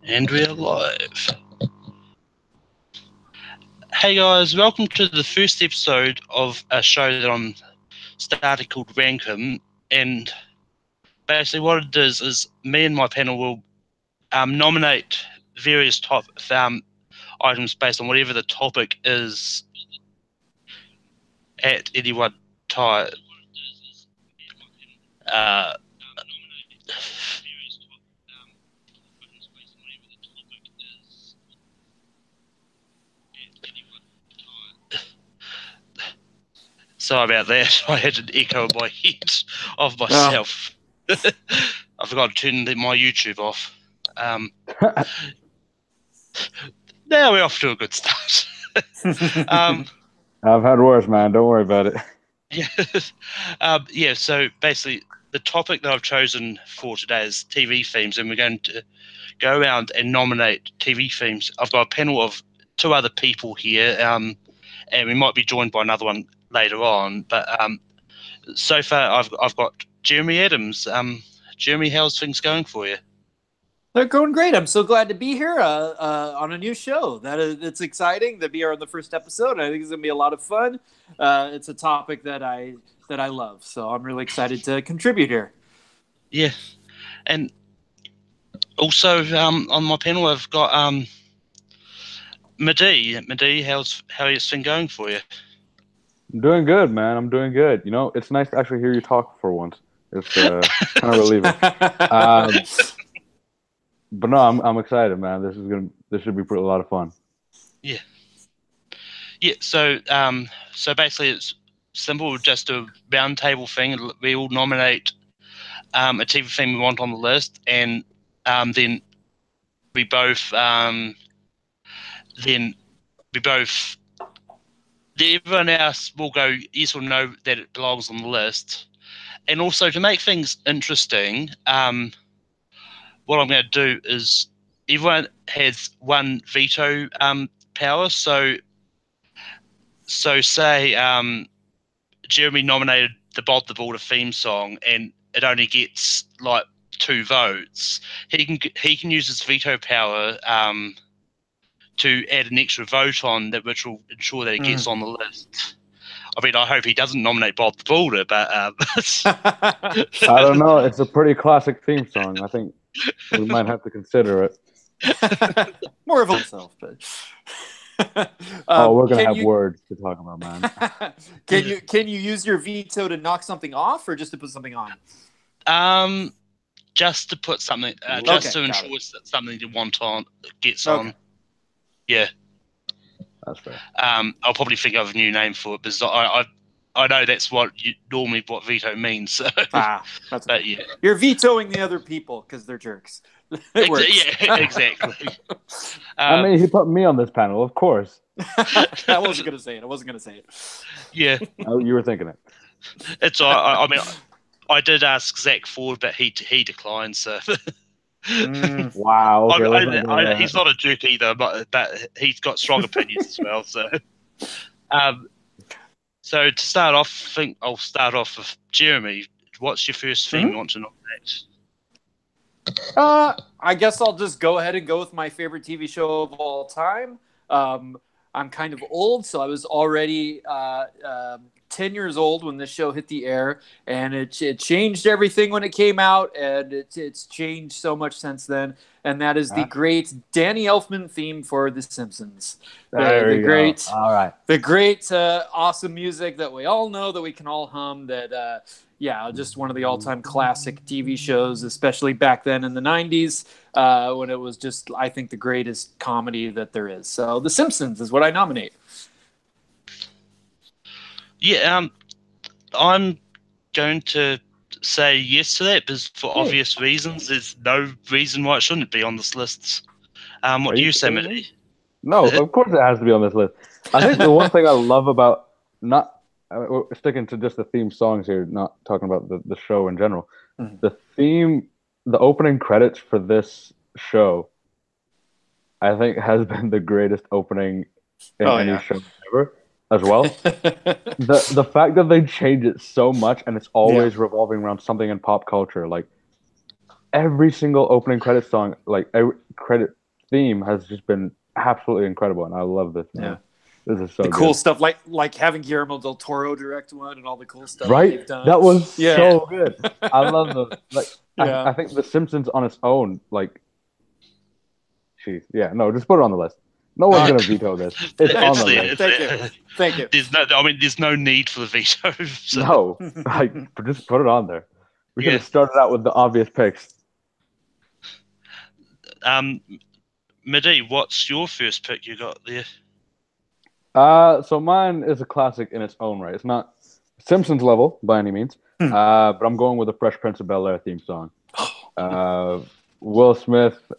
And we are live. Hey guys, welcome to the first episode of a show that I'm starting called Rankum. And basically what it is me and my panel will nominate various top items based on whatever the topic is at any one time. Sorry about that. I had an echo in my head of myself. Oh. I forgot to turn my YouTube off. Now we're off to a good start. I've had worse, man. Don't worry about it. Yeah. So basically, the topic that I've chosen for today is TV themes, and we're going to go around and nominate TV themes. I've got a panel of two other people here, and we might be joined by another one later on. But so far, I've got Jeremy Adams. Jeremy, how's things going for you? They're going great. I'm so glad to be here on a new show. It's exciting to be here on the first episode. I think it's gonna be a lot of fun. It's a topic that I love, so I'm really excited to contribute here. Yeah, and also on my panel I've got Madi. Madi, how is things going for you? I'm doing good, man. I'm doing good. You know, it's nice to actually hear you talk for once. It's kind of relieving. But no, I'm excited, man. This should be a lot of fun. Yeah. So basically, it's simple. Just a round table thing. We all nominate a TV theme we want on the list, and then we both everyone else will go yes or no that it belongs on the list. And also to make things interesting, what I'm going to do is everyone has one veto power. So say Jeremy nominated the Bob the Builder theme song and it only gets like 2 votes. He can use his veto power to add an extra vote on that, which will ensure that it gets on the list. I mean, I hope he doesn't nominate Bob the Builder, but I don't know. It's a pretty classic theme song. I think we might have to consider it. More of himself, but we're gonna have words to talk about, man. Can you use your veto to knock something off, or just to put something on? Just to put something, just to ensure that something you want on gets on. Yeah. That's fair. I'll probably think of a new name for it because I know that's what veto means. So. But yeah, you're vetoing the other people because they're jerks. It works. Yeah, exactly. I mean, he put me on this panel, of course. I wasn't gonna say it. Yeah. Oh, you were thinking it. It's all right. I mean, I did ask Zach Ford, but he declined. So. Wow. Okay, he's not a jerk either, but he's got strong opinions as well. So to start off, I think I'll start off with Jeremy. What's your first theme you want to nominate? I guess I'll just go ahead and go with my favorite TV show of all time. I'm kind of old, so I was already 10 years old when this show hit the air, and it changed everything when it came out, and it's changed so much since then. And that is the great Danny Elfman theme for The Simpsons. The great, all right, the great, awesome music that we all know, that we can all hum. That just one of the all-time classic TV shows, especially back then in the 90s, when it was just, I think, the greatest comedy that there is. So The Simpsons is what I nominate. Yeah, I'm going to say yes to that because for obvious reasons. There's no reason why it shouldn't be on this list. What do you say, Midi? No, of course it has to be on this list. I think the one thing I love about we're sticking to just the theme songs here, not talking about the show in general. The opening credits for this show, I think, has been the greatest opening in any show ever. As well, the fact that they change it so much and it's always revolving around something in pop culture, like every single opening credit song, like every credit theme, has just been absolutely incredible, and I love this. Man. Yeah. This is so the cool good. stuff, like having Guillermo del Toro direct one and all the cool stuff Right? they've done. That was so good. I love those. Like, Yeah. I think The Simpsons on its own, like, geez, yeah, no, just put it on the list. No one's gonna veto this. It's on the list. Thank you. There's no need for the veto. So. No, like, just put it on there. We could have started out with the obvious picks. Midi, what's your first pick you got there? So mine is a classic in its own right. It's not Simpsons level by any means, but I'm going with the Fresh Prince of Bel-Air theme song. Will Smith,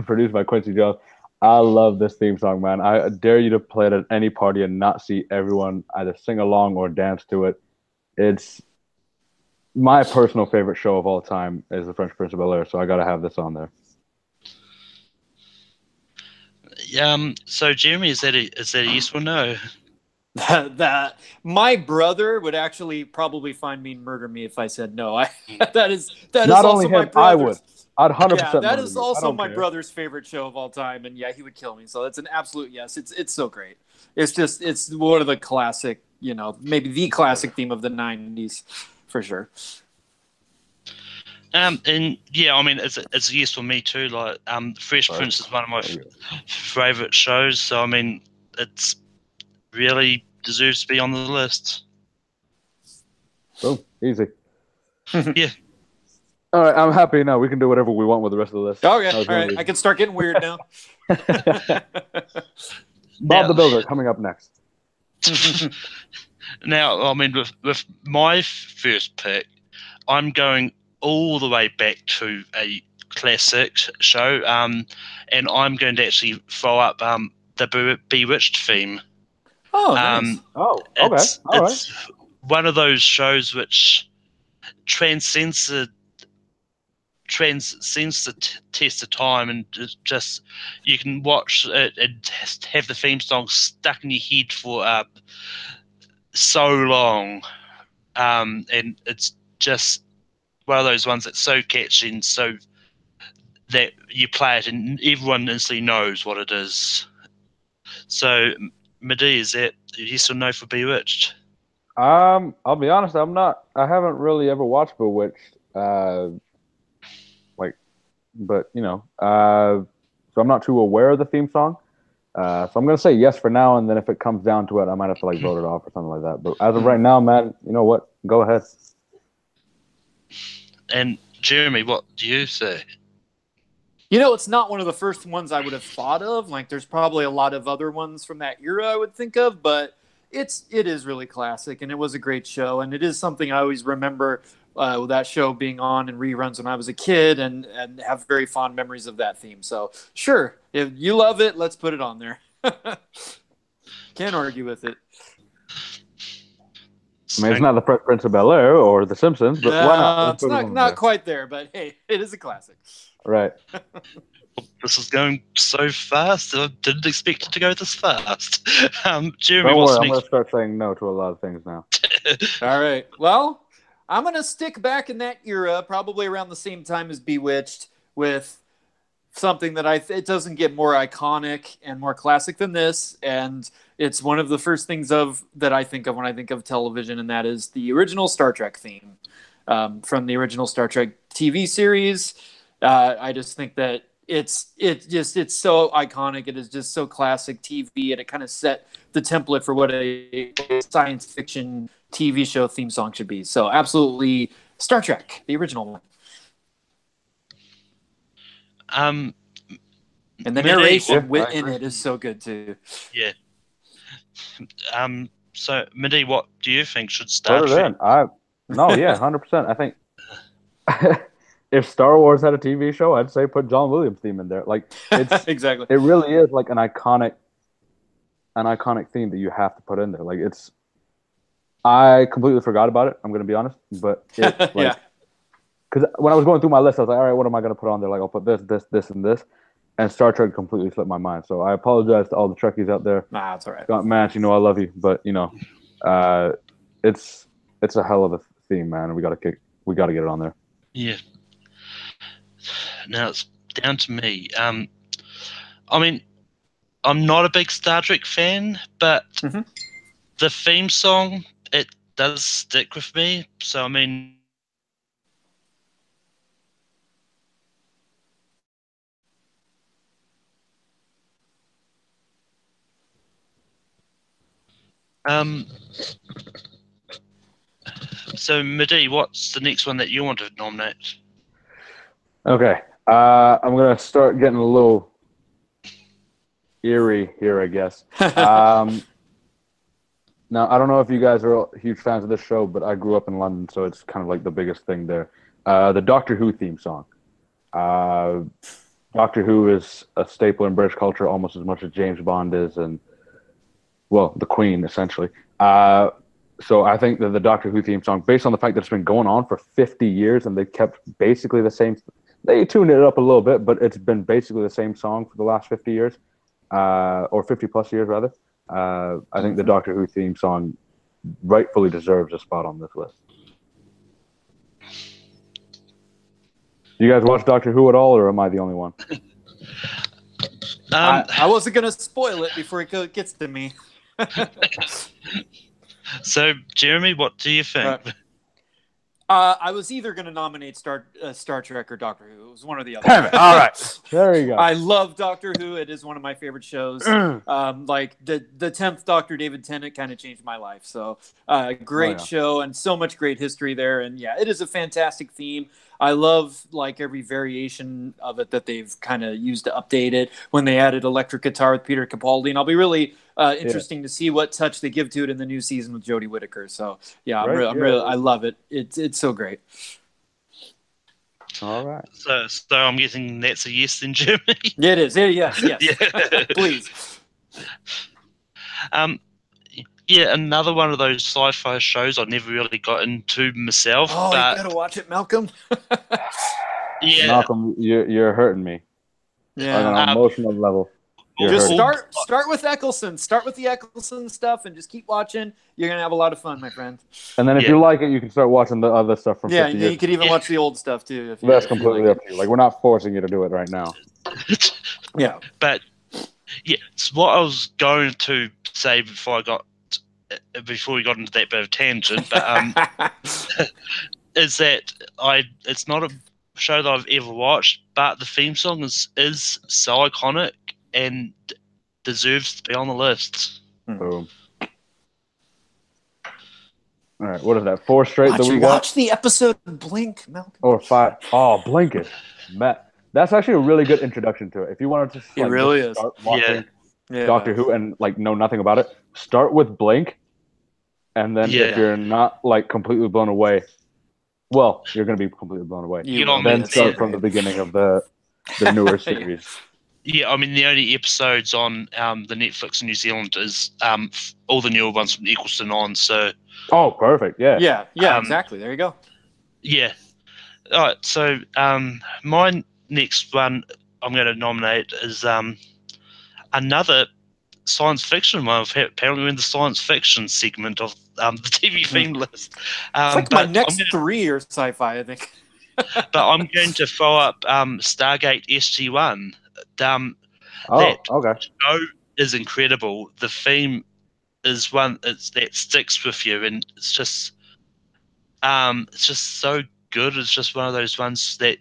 produced by Quincy Jones. I love this theme song, man. I dare you to play it at any party and not see everyone either sing along or dance to it. It's my personal favorite show of all time is the Fresh Prince of Bel-Air, so I got to have this on there. So Jeremy, is that a yes or no? That my brother would actually probably find me and murder me if I said no. That is not also only him, my brother's. I would. I'd 100%. Yeah, that is also my care. brother's favorite show of all time, and yeah, he would kill me. So that's an absolute yes. It's so great. It's one of the classic, maybe the classic theme of the '90s for sure. And yeah, I mean, it's a yes for me too. Like, Fresh Prince is one of my favorite shows. So I mean, it's really deserves to be on the list. Boom, easy. Yeah. All right, I'm happy now. We can do whatever we want with the rest of the list. Oh yeah, all right. I can start getting weird now. Bob the Builder coming up next. Now, I mean, with my first pick, I'm going all the way back to a classic show, and I'm going to actually throw up the Bewitched theme. Oh, nice. Okay. It's one of those shows which transcends the test of time, and just you can watch it and just have the theme song stuck in your head for so long, and it's just one of those ones that's so catchy and so that you play it and everyone instantly knows what it is. So, Midi, is that yes or no for Bewitched? I'll be honest, I haven't really ever watched Bewitched. But so I'm not too aware of the theme song. So I'm gonna say yes for now, and then if it comes down to it, I might have to vote it off or something like that. But as of right now, man, you know what? Go ahead. And Jeremy, what do you say? It's not one of the first ones I would have thought of. Like, there's probably a lot of other ones from that era I would think of, but it is really classic, and it was a great show, and it is something I always remember with that show being on in reruns when I was a kid, and have very fond memories of that theme. So, sure, if you love it, let's put it on there. Can't argue with it. I mean, it's not the Fresh Prince of Bel-Air or The Simpsons, but why not? It's not quite there, but hey, it is a classic. Right. This is going so fast. I didn't expect it to go this fast. Jeremy, Don't what's worry, I'm next? going to start saying no to a lot of things now. All right. Well, I'm going to stick back in that era, probably around the same time as Bewitched, with something that it doesn't get more iconic and more classic than this, and it's one of the first things that I think of when I think of television, and that is the original Star Trek theme from the original Star Trek TV series. I just think that it's so iconic. It is just so classic TV, and it kind of set the template for what a science fiction TV show theme song should be. So absolutely Star Trek, the original one. And the narration in it is so good too. Yeah. So, Midi, what do you think should start? Put it in. 100%. I think if Star Wars had a TV show, I'd say put John Williams' theme in there. Like, it's exactly. It really is like an iconic theme that you have to put in there. Like, I completely forgot about it. I'm going to be honest, but because when I was going through my list, I was like, all right, what am I going to put on there? Like, I'll put this, and this. And Star Trek completely slipped my mind. So I apologize to all the Trekkies out there. Nah, it's all right. Scott Match, I love you, but it's a hell of a theme, man. And we got to get it on there. Yeah. now it's down to me. I mean, I'm not a big Star Trek fan, but the theme song, it does stick with me. So, I mean, so Midi, what's the next one that you want to nominate? Okay. I'm going to start getting a little eerie here, I guess. Now, I don't know if you guys are huge fans of this show, but I grew up in London, so it's kind of like the biggest thing there. The Doctor Who theme song. Doctor Who is a staple in British culture almost as much as James Bond is, and, well, the Queen, essentially. So I think that the Doctor Who theme song, based on the fact that it's been going on for 50 years and they've kept basically the same, they tuned it up a little bit, but it's been basically the same song for the last 50 years, or 50 plus years rather. I think the Doctor Who theme song rightfully deserves a spot on this list. Do you guys watch Doctor Who at all, or am I the only one? I wasn't going to spoil it before it gets to me. So, Jeremy, what do you think? I was either going to nominate Star Trek or Doctor Who. It was one or the other. Damn it. All right. There you go. I love Doctor Who. It is one of my favorite shows. Like the 10th Doctor, David Tennant, kind of changed my life. So great show and so much great history there. And yeah, it is a fantastic theme. I love like every variation of it that they've kind of used to update it. When they added electric guitar with Peter Capaldi, and I'll be really interesting to see what touch they give to it in the new season with Jodie Whittaker. So yeah, I love it. It's so great. All right. So I'm guessing that's a yes then, Jeremy. It is. Yes. Yeah. Please. Yeah, another one of those sci-fi shows I never really got into myself. Oh, you gotta watch it, Malcolm. Yeah, Malcolm, you're hurting me. Yeah, on an emotional level. Just start with Eccleston. Start with the Eccleston stuff, and just keep watching. You're gonna have a lot of fun, my friend. And then if you like it, you can start watching the other stuff from 50 years. You could even watch the old stuff too. That's completely up to you. Like, we're not forcing you to do it right now. Yeah, but yeah, it's what I was going to say before we got into that bit of tangent, but is that it's not a show that I've ever watched, but the theme song is so iconic and deserves to be on the list. Boom. All right, what is that? 4 straight that we got? Watch the episode Blink, Malcolm. Or 5. Oh, Blink it. That's actually a really good introduction to it. If you wanted to start watching Doctor Who and like know nothing about it, start with Blink. And then if you're not like completely blown away, well, you're going to be completely blown away. Then start from the beginning of the newer series. Yeah, I mean, the only episodes on the Netflix in New Zealand is all the newer ones from Eccleston on. So. Oh, perfect. Yeah. Yeah, exactly. There you go. Yeah. All right. So my next one I'm going to nominate is another science fiction one. Apparently, we're in the science fiction segment of the TV theme list. It's like my next 3 are sci-fi, I think. But I'm going to throw up Stargate SG-1. Okay. That show is incredible. The theme is one that sticks with you, and it's just so good. It's just one of those ones that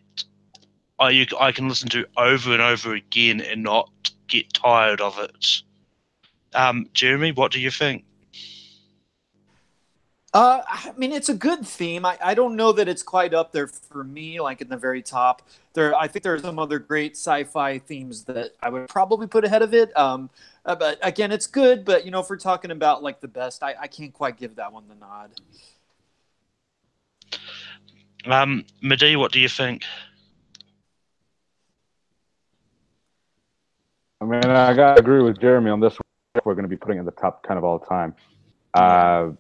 I can listen to over and over again and not get tired of it. Jeremy, what do you think? I mean, it's a good theme. I don't know that it's quite up there for me, like in the very top. I think there are some other great sci-fi themes that I would probably put ahead of it. But again, it's good. But if we're talking about like the best, I can't quite give that one the nod. Midi, what do you think? I mean, I gotta agree with Jeremy on this one. We're going to be putting it in the top 10 of all time. I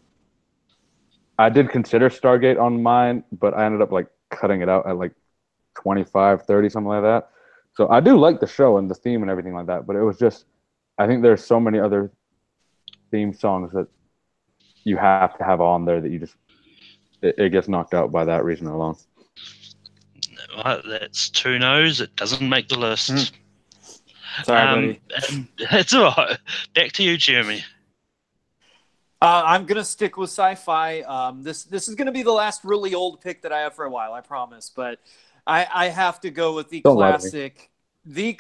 did consider Stargate on mine, but I ended up like cutting it out at like 25, 30, something like that. So I do like the show and the theme and everything like that, but it was just, I think there's so many other theme songs that you have to have on there that you just, it gets knocked out by that reason alone. Well, that's 2 no's. It doesn't make the list. Sorry, buddy. It's all right. Back to you, Jeremy. I'm gonna stick with sci-fi. This is gonna be the last really old pick that I have for a while, I promise. But I have to go with the classic, The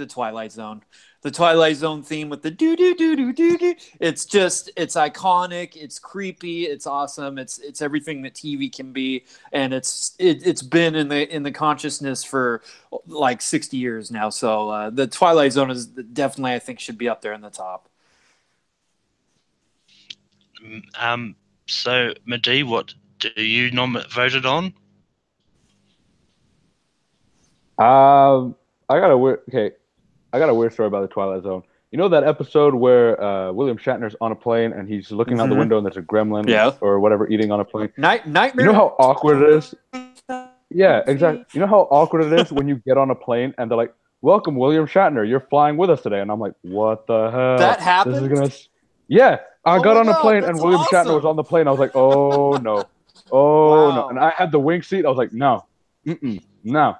Twilight Zone. The Twilight Zone theme with the do do do do do do. It's iconic. It's creepy. It's awesome. It's everything that TV can be, and it's been in the consciousness for like 60 years now. So the Twilight Zone is definitely, I think, should be up there in the top. So Madi, what do you voted on? I got a weird story about the Twilight Zone. You know that episode where William Shatner's on a plane and he's looking out the window and there's a gremlin or whatever eating on a plane? Nightmare. You know how awkward it is? Yeah, exactly. You know how awkward it is when you get on a plane and they're like, "Welcome, William Shatner. You're flying with us today." And I'm like, "What the hell?" That happened? Yeah. I got on a plane and William awesome. Shatner was on the plane. I was like, "Oh no. Oh no." And I had the wing seat. I was like, "No. No.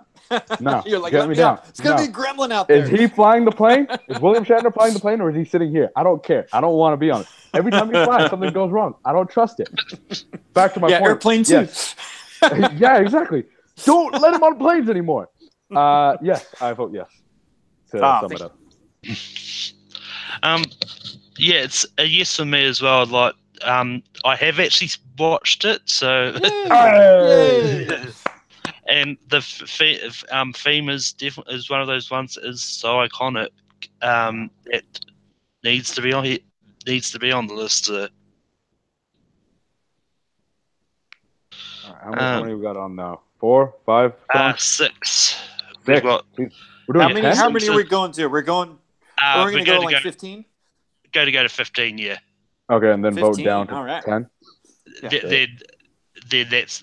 No." You're like, "Get me down. It's going to be a gremlin out there. Is he flying the plane? Is William Shatner flying the plane, or is he sitting here? I don't care. I don't want to be on it. Every time he flies, something goes wrong. I don't trust it." Back to my point. Airplane too. Yes. Yeah, exactly. Don't let him on planes anymore. Yes, I vote yes. To sum it up. Yeah, it's a yes for me as well. Like, I have actually watched it, so. Yay. And the theme is one of those ones that is so iconic. It needs to be on the list. How many we got on now? 4, 5, 6. We're doing how many are we going to? We're going. We're going to go like 15. Go to 15, yeah. Okay, and then 15, vote down to 10. Yeah.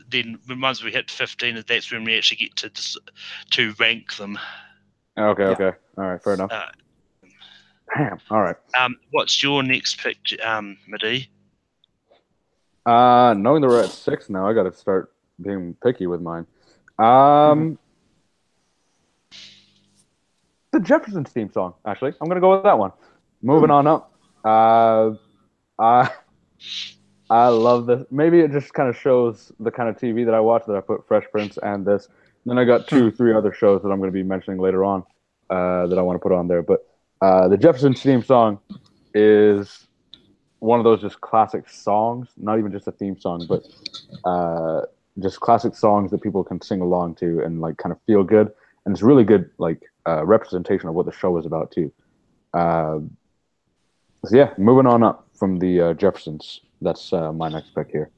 Then once we hit 15, that's when we actually get to rank them. Okay. All right, fair enough. Damn. All right. What's your next pick, Madi? Knowing that we're at 6 now, I got to start being picky with mine. The Jeffersons theme song. Actually, I'm gonna go with that one. Moving on up. I love this. Maybe it just kind of shows the kind of TV that I watch, that I put Fresh Prince and this. And then I got 2-3 other shows that I'm going to be mentioning later on that I want to put on there. But the Jeffersons theme song is one of those just classic songs, not even just a theme song, but just classic songs that people can sing along to and like kind of feel good. And it's really good like representation of what the show is about too. So yeah, moving on up from the Jeffersons. That's my next pick here.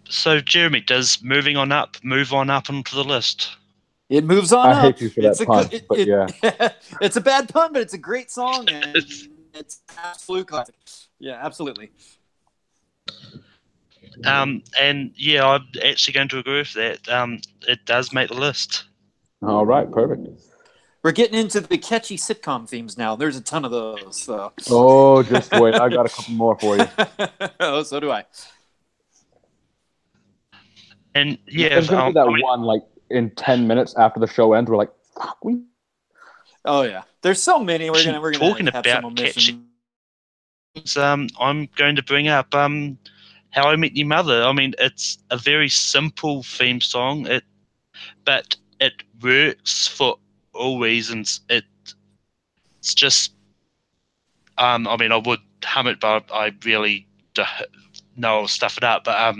So Jeremy, does move on up onto the list? It moves on up. I hate you for that pun, but yeah. It's a bad pun, but it's a great song, and it's absolute classic. Yeah, absolutely. And yeah, I'm actually going to agree with that. It does make the list. All right, perfect. We're getting into the catchy sitcom themes now. There's a ton of those. So. Oh, just wait. I got a couple more for you. Oh, so do I. And yeah, there's going to be that one like in 10 minutes after the show ends. We're like, fuck, Oh yeah, there's so many. We're gonna talking have about some catchy. I'm going to bring up How I Met Your Mother. I mean, it's a very simple theme song. But it works for all reasons. It's just I mean, I would hum it, but I really don't know I'll stuff it up. But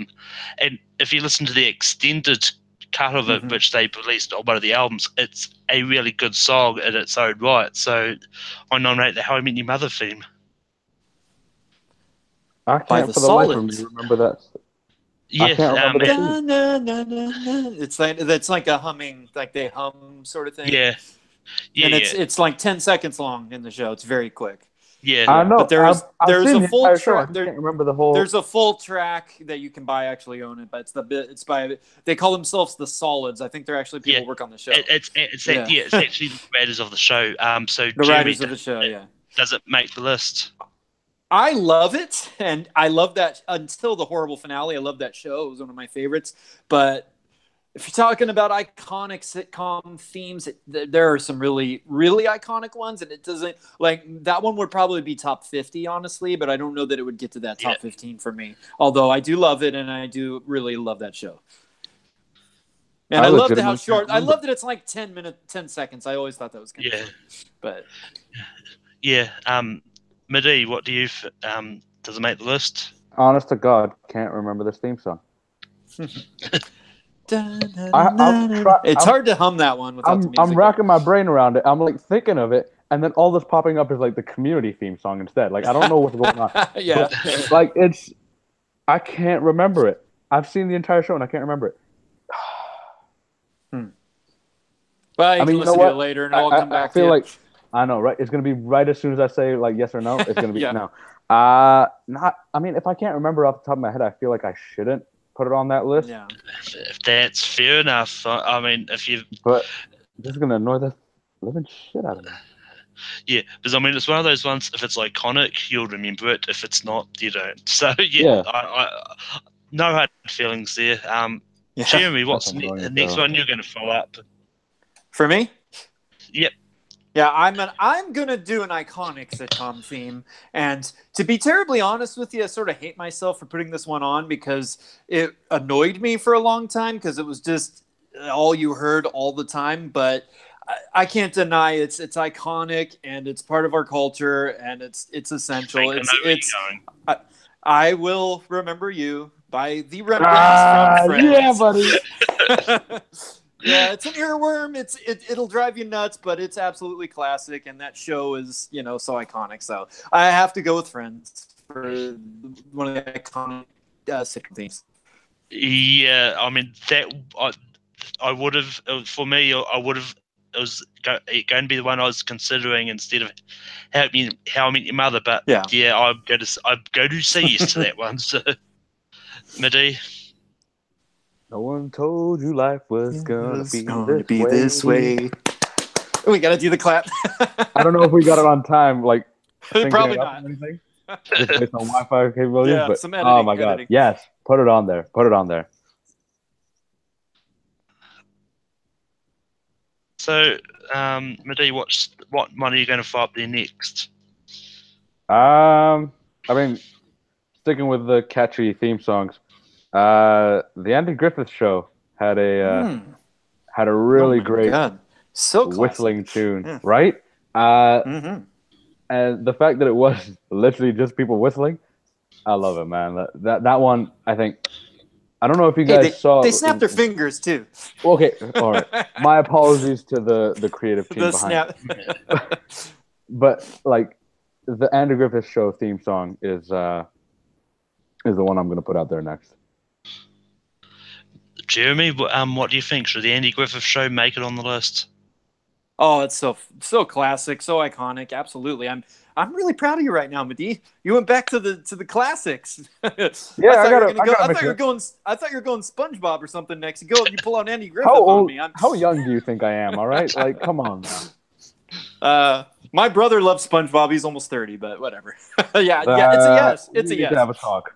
and if you listen to the extended cut of it, which they released on one of the albums, it's a really good song in its own right. So I nominate the How I Met Your Mother theme. I can't for the life of me remember that. Yeah, I can't remember it's like a humming, like they hum sort of thing. Yeah, and it's like 10 seconds long in the show. It's very quick. Yeah, I know. But there's a full track. I can't remember the whole. There's a full track that you can buy. Actually, own it, but it's by. They call themselves the Solids. I think they're actually people who work on the show. It's actually the writers of the show. So the writers of the show. Yeah. Does it make the list? I love it, and I love that until the horrible finale. I love that show; it was one of my favorites. But if you're talking about iconic sitcom themes, there are some really, really iconic ones, and it doesn't like that one would probably be top 50, honestly. But I don't know that it would get to that top 15 for me. Although I do love it, and I do really love that show. And I loved how short. I love that it's like 10 seconds. I always thought that was kind of short. But yeah, Midi, what do you? Does it make the list? Honest to God, can't remember this theme song. It's hard to hum that one without the music. I'm racking my brain around it. I'm like thinking of it, and then all that's popping up is like the Community theme song instead. Like I don't know what's going on. Yeah, but, like I can't remember it. I've seen the entire show and I can't remember it. Well, you can listen to it later, and I'll come back. I feel like I know, right? It's gonna be right as soon as I say like yes or no. It's gonna be no. Not. I mean, if I can't remember off the top of my head, I feel like I shouldn't put it on that list. Yeah. If that's fair enough. I mean, if you. But this is gonna annoy the living shit out of me. Yeah, because I mean, it's one of those ones. If it's iconic, you'll remember it. If it's not, you don't. So yeah. I no hard feelings there. Jeremy, what's the next one you're going to follow up? For me? Yep. Yeah, I'm gonna do an iconic sitcom theme, and to be terribly honest with you, I sort of hate myself for putting this one on because it annoyed me for a long time because it was just all you heard all the time. But I can't deny it's iconic and it's part of our culture and it's essential. I Will Remember You by the Rembrandts from Friends. Yeah, buddy. Yeah, it's an earworm. It'll drive you nuts, but it's absolutely classic, and that show is so iconic. So I have to go with Friends for one of the iconic sitcom themes. Yeah, I mean that I would have for me. I would have. It was going to be the one I was considering instead of How I Met Your Mother. But yeah, I'd go to say yes to that one. So, Midi. No one told you life was gonna be this way. We gotta do the clap. I don't know if we got it on time. Like probably not. Anything. Just based on Wi-Fi capabilities. Yeah, but some editing, oh my god, yes, put it on there. Put it on there. So, Midi, what one are you going to fire up there next? I mean, sticking with the catchy theme songs. The Andy Griffith Show had a really great whistling tune, right? And the fact that it was literally just people whistling, I love it, man. That one, I think. I don't know if you guys saw. They snapped their fingers too. Okay, all right. My apologies to the creative team behind it. But like the Andy Griffith Show theme song is the one I'm going to put out there next. Jeremy, what do you think? Should the Andy Griffith Show make it on the list? Oh, it's so classic, so iconic. Absolutely, I'm really proud of you right now, Midi. You went back to the classics. Yeah, I thought you were going SpongeBob or something next. You pull out Andy Griffith on me. How young do you think I am? All right, like come on now. My brother loves SpongeBob. He's almost 30, but whatever. Yeah, it's a yes. It's a yes. Have a talk.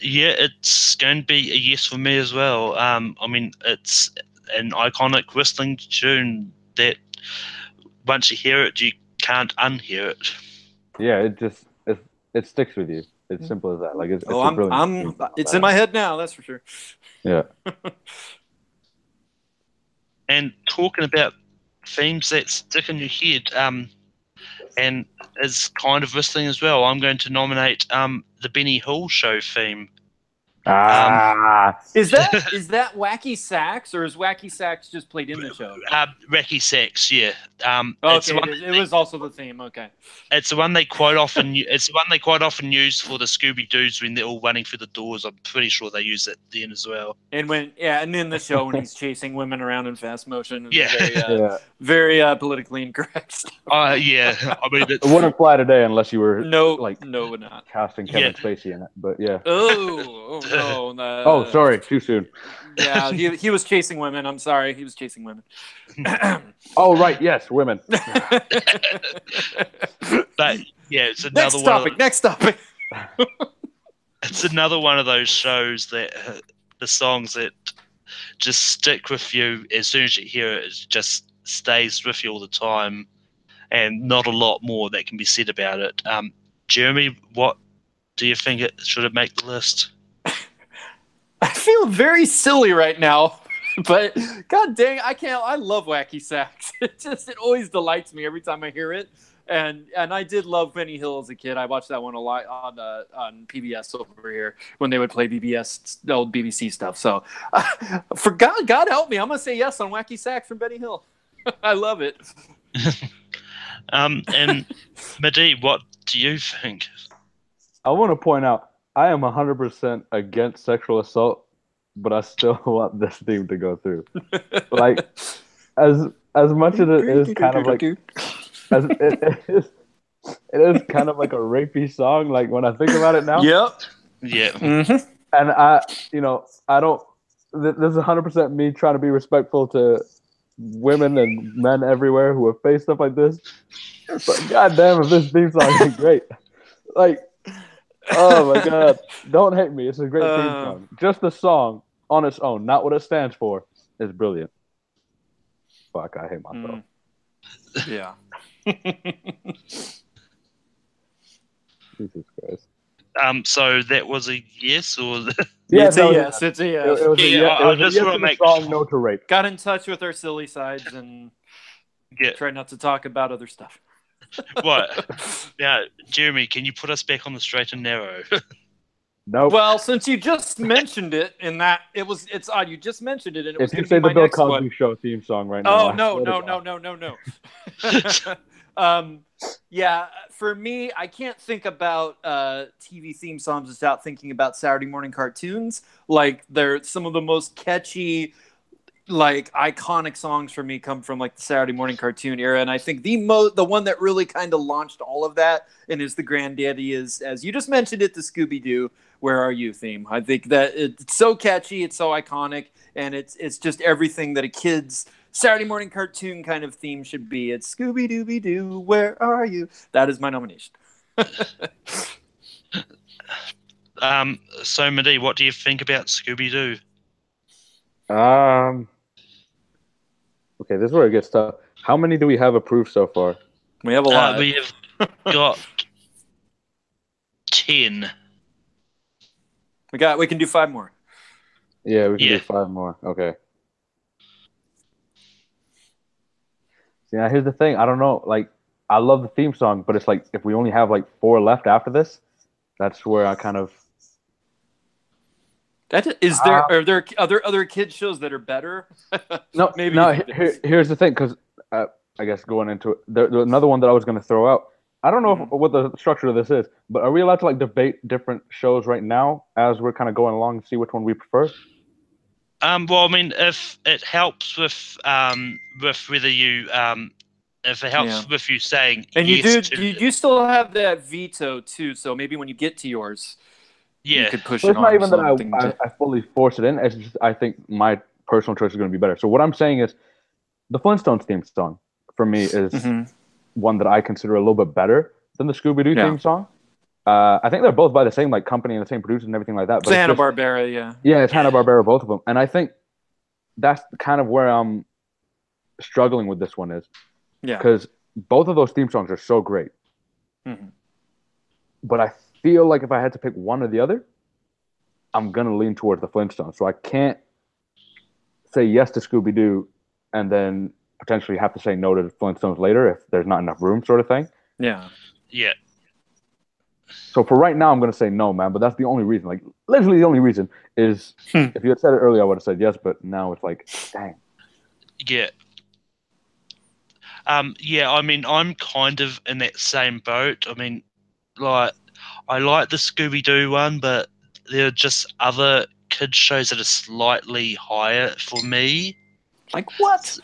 Yeah, it's going to be a yes for me as well. I mean, it's an iconic whistling tune that once you hear it, you can't unhear it. Yeah, it sticks with you. It's simple as that. Like it's in my head now. That's for sure. Yeah. And talking about themes that stick in your head, and is kind of whistling as well, I'm going to nominate the Benny Hill Show theme. Is that Wacky Sax, or is Wacky Sax just played in the show? Wacky Sax, yeah. Okay, it was also the theme. Okay, it's the one they quite often. It's the one they quite often use for the Scooby Doo's when they're all running through the doors. I'm pretty sure they use it then as well. And and in the show when he's chasing women around in fast motion. Yeah, very politically incorrect stuff. Yeah. I mean, it wouldn't fly today unless you were no, it would not casting Kevin Spacey in it. But yeah. Oh. no. Oh, sorry, too soon. Yeah, he was chasing women. I'm sorry, he was chasing women. Oh, right, yes, women. But yeah, it's another Next topic. It's another one of those shows that the songs that just stick with you as soon as you hear it. It just stays with you all the time, and not a lot more that can be said about it. Jeremy, what do you think it should have made the list? I feel very silly right now, but god dang, I love Wacky Sax. It always delights me every time I hear it. And I did love Benny Hill as a kid. I watched that one a lot on PBS over here when they would play the old BBC stuff. So for God help me, I'm gonna say yes on Wacky Sax from Benny Hill. I love it. And Mehdi, what do you think? I want to point out, I am 100% against sexual assault, but I still want this theme to go through. Like, as much as it is kind of like, as it is kind of like a rapey song. Like when I think about it now. Yep. Yeah. Mm-hmm. And I don't. This is 100% me trying to be respectful to women and men everywhere who have faced stuff like this. But goddamn, if this theme song is great, like. Oh my god! Don't hate me. It's a great theme song. Just the song on its own, not what it stands for, is brilliant. Fuck, I hate myself. Yeah. Jesus Christ. So that was a yes, or Yeah, it's a yes. It's a yes. It was a yes. It was a yes to the song, no to rape. Got in touch with our silly sides and try not to talk about other stuff. What? Now, Jeremy, can you put us back on the straight and narrow? Nope. Well, since you just mentioned it, it's odd. You just mentioned it, and it was if you gonna say be the my Bill next Cosby one. Show theme song right now. No. Yeah, for me, I can't think about TV theme songs without thinking about Saturday morning cartoons. Like, they're some of the most catchy, like iconic songs for me come from like the Saturday morning cartoon era, and I think the one that really kind of launched all of that and is the granddaddy is, as you just mentioned it, the Scooby-Doo "Where Are You" theme. I think that it's so catchy, it's so iconic, and it's just everything that a kid's Saturday morning cartoon kind of theme should be. It's Scooby-Dooby-Doo, where are you? That is my nomination. So Mehdi, what do you think about Scooby-Doo? Okay, this is where it gets tough. How many do we have approved so far? We have a lot. We have got 10. We can do 5 more. Yeah, we can do 5 more. Okay. Yeah, here's the thing. I don't know. Like, I love the theme song, but it's like if we only have like 4 left after this, that's where I kind of. Are there other kids shows that are better? No, maybe. No. Here's the thing, because I guess going into it, another one that I was going to throw out. I don't know what the structure of this is, but are we allowed to like debate different shows right now as we're kind of going along and see which one we prefer? Well, I mean, if it helps with whether you if it helps with you saying and yes you still have that veto too, so maybe when you get to yours. Yeah, you could push so it it's not even that I fully force it in. It's just I think my personal choice is going to be better. So what I'm saying is, the Flintstones theme song for me is one that I consider a little bit better than the Scooby-Doo theme song. I think they're both by the same like company and the same producers and everything like that. But it's Hanna-Barbera, yeah. Yeah, it's Hanna-Barbera, both of them, and I think that's kind of where I'm struggling with this one is, because both of those theme songs are so great, but I feel like if I had to pick one or the other, I'm gonna lean towards the Flintstones. So I can't say yes to Scooby-Doo and then potentially have to say no to the Flintstones later if there's not enough room, sort of thing. Yeah. So for right now, I'm gonna say no, man. But that's the only reason. Like literally, the only reason is if you had said it earlier, I would have said yes. But now it's like, dang. Yeah. Yeah. I mean, I'm kind of in that same boat. I mean, like. I like the Scooby-Doo one, but there are just other kids shows that are slightly higher for me. Like what?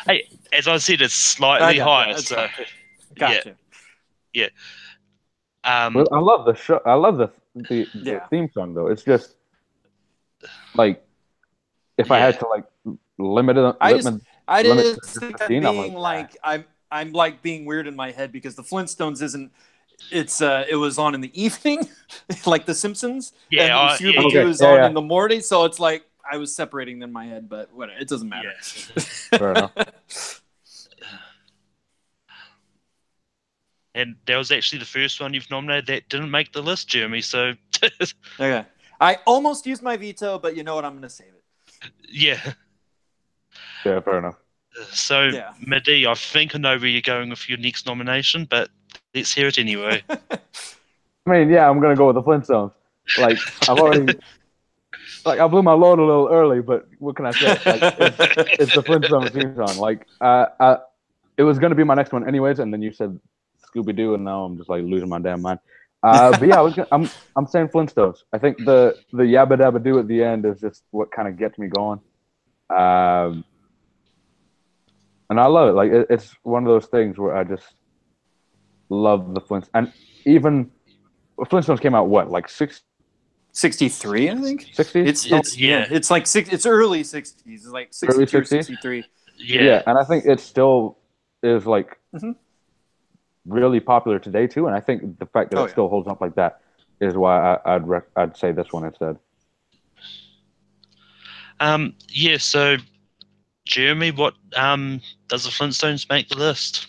Hey, as I said, it's slightly higher. So, gotcha. Yeah. Well, I love the show. I love the theme song though. It's just like if I had to like limit it. I just think I'm being like I'm like being weird in my head because the Flintstones isn't. It was on in the evening, like The Simpsons. Yeah, and Scooby-Doo is on in the morning, so it's like I was separating them in my head, but whatever, it doesn't matter. Yeah. Fair enough. And that was actually the first one you've nominated that didn't make the list, Jeremy. So okay, I almost used my veto, but you know what? I'm going to save it. Yeah. Yeah, fair enough. So, Midi, I think I know where you're going with your next nomination, but let's hear it anyway. I mean, yeah, I'm gonna go with the Flintstones. Like, I've already, like, I blew my load a little early, but what can I say? Like, it's the Flintstones theme song. Like, it was gonna be my next one anyways, and then you said Scooby-Doo, and now I'm just like losing my damn mind. But yeah, I'm saying Flintstones. I think the yabba dabba do at the end is just what kind of gets me going. And I love it. Like, it's one of those things where I just love the Flintstones. And even Flintstones came out what, like 63, I think. 60? It's like it's early 60s. It's like 62 or 63. Yeah, and I think it still is like really popular today too. And I think the fact that it still holds up like that is why I'd say this one instead. So Jeremy, what does the Flintstones make the list?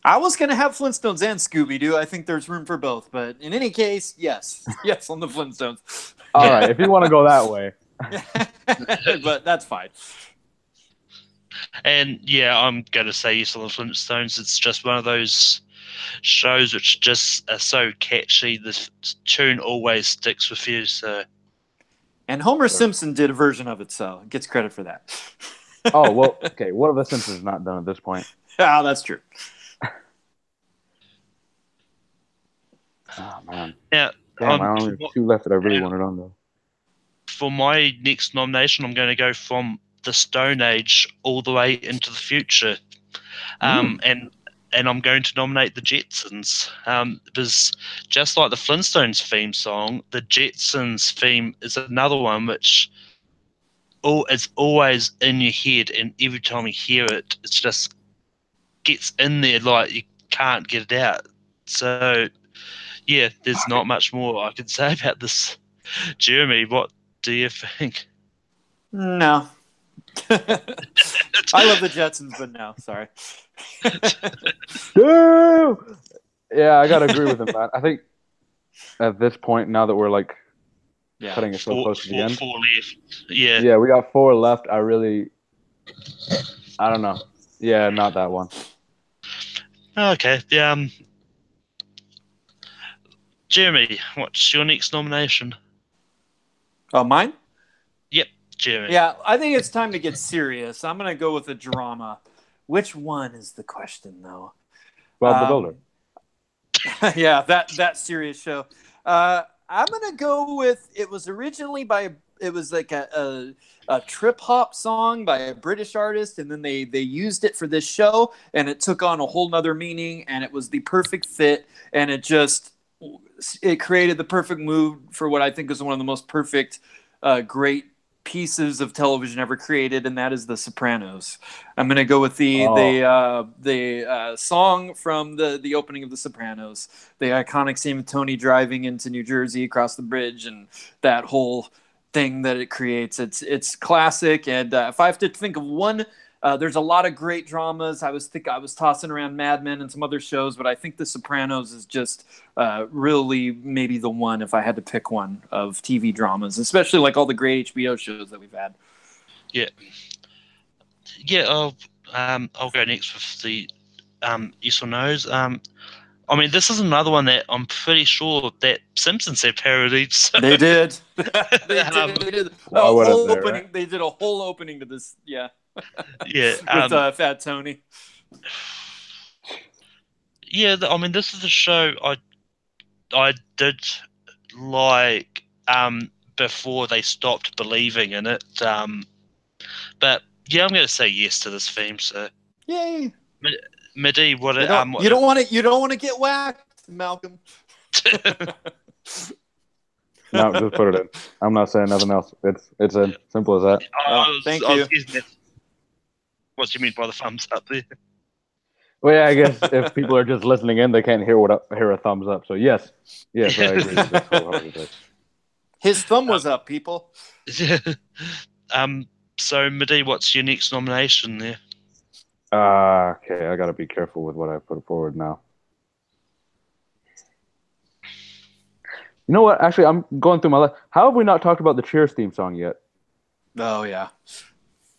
I was going to have Flintstones and Scooby-Doo. I think there's room for both. But in any case, yes. Yes, on the Flintstones. All right, if you want to go that way. But that's fine. And, yeah, I'm going to say yes on the Flintstones. It's just one of those shows which just are so catchy. The tune always sticks with you. So. And Homer Simpson did a version of it, so gets credit for that. Oh, well, okay. What have the Simpsons not done at this point? Oh, that's true. Oh, man. Yeah. I only have two left that I really wanted on, though. For my next nomination, I'm going to go from the Stone Age all the way into the future. And I'm going to nominate the Jetsons. Because just like the Flintstones theme song, the Jetsons theme is another one which it's always in your head, and every time you hear it, it just gets in there like you can't get it out. So, yeah, there's not much more I can say about this. Jeremy, what do you think? No. I love the Jetsons, but no, sorry. Yeah, I gotta agree with him, man. I think at this point, now that we're like cutting it so close to the end, 4 left. Yeah, we got 4 left. I don't know. Yeah, not that one. Okay. Jeremy, what's your next nomination? Oh, mine? Yep, Jeremy. Yeah, I think it's time to get serious. I'm gonna go with a drama. Which one is the question, though? Bob the Builder. Yeah, that serious show. I'm gonna go with. It was originally it was like a trip hop song by a British artist, and then they used it for this show, and it took on a whole nother meaning, and it was the perfect fit, and it created the perfect mood for what I think is one of the most perfect, great pieces of television ever created, and that is The Sopranos. I'm gonna go with the song from the opening of The Sopranos, the iconic scene of Tony driving into New Jersey across the bridge, and that whole thing that it creates. It's classic, and if I have to think of one, there's a lot of great dramas. I was tossing around Mad Men and some other shows, but I think The Sopranos is just really maybe the one if I had to pick one of TV dramas, especially like all the great HBO shows that we've had. Yeah. I'll go next with the yes or no's. I mean, this is another one that I'm pretty sure that Simpsons have parodied. So. They did. They did a whole opening. Right? They did a whole opening to this. Yeah. Yeah. With Fat Tony. Yeah, I mean, this is a show I did like before they stopped believing in it. But yeah, I'm going to say yes to this theme. So. Yay. Midi, what? You don't want to get whacked, Malcolm. No, just put it in. I'm not saying nothing else. It's as simple as that. Thank you. What do you mean by the thumbs up there? Well, yeah, I guess if people are just listening in, they can't hear hear a thumbs up. So yes, I agree with this wholeheartedly. His thumb was up, people. So Madi, what's your next nomination there? Okay, I gotta be careful with what I put forward now. You know what? Actually, I'm going through my list. How have we not talked about the Cheers theme song yet? Oh yeah.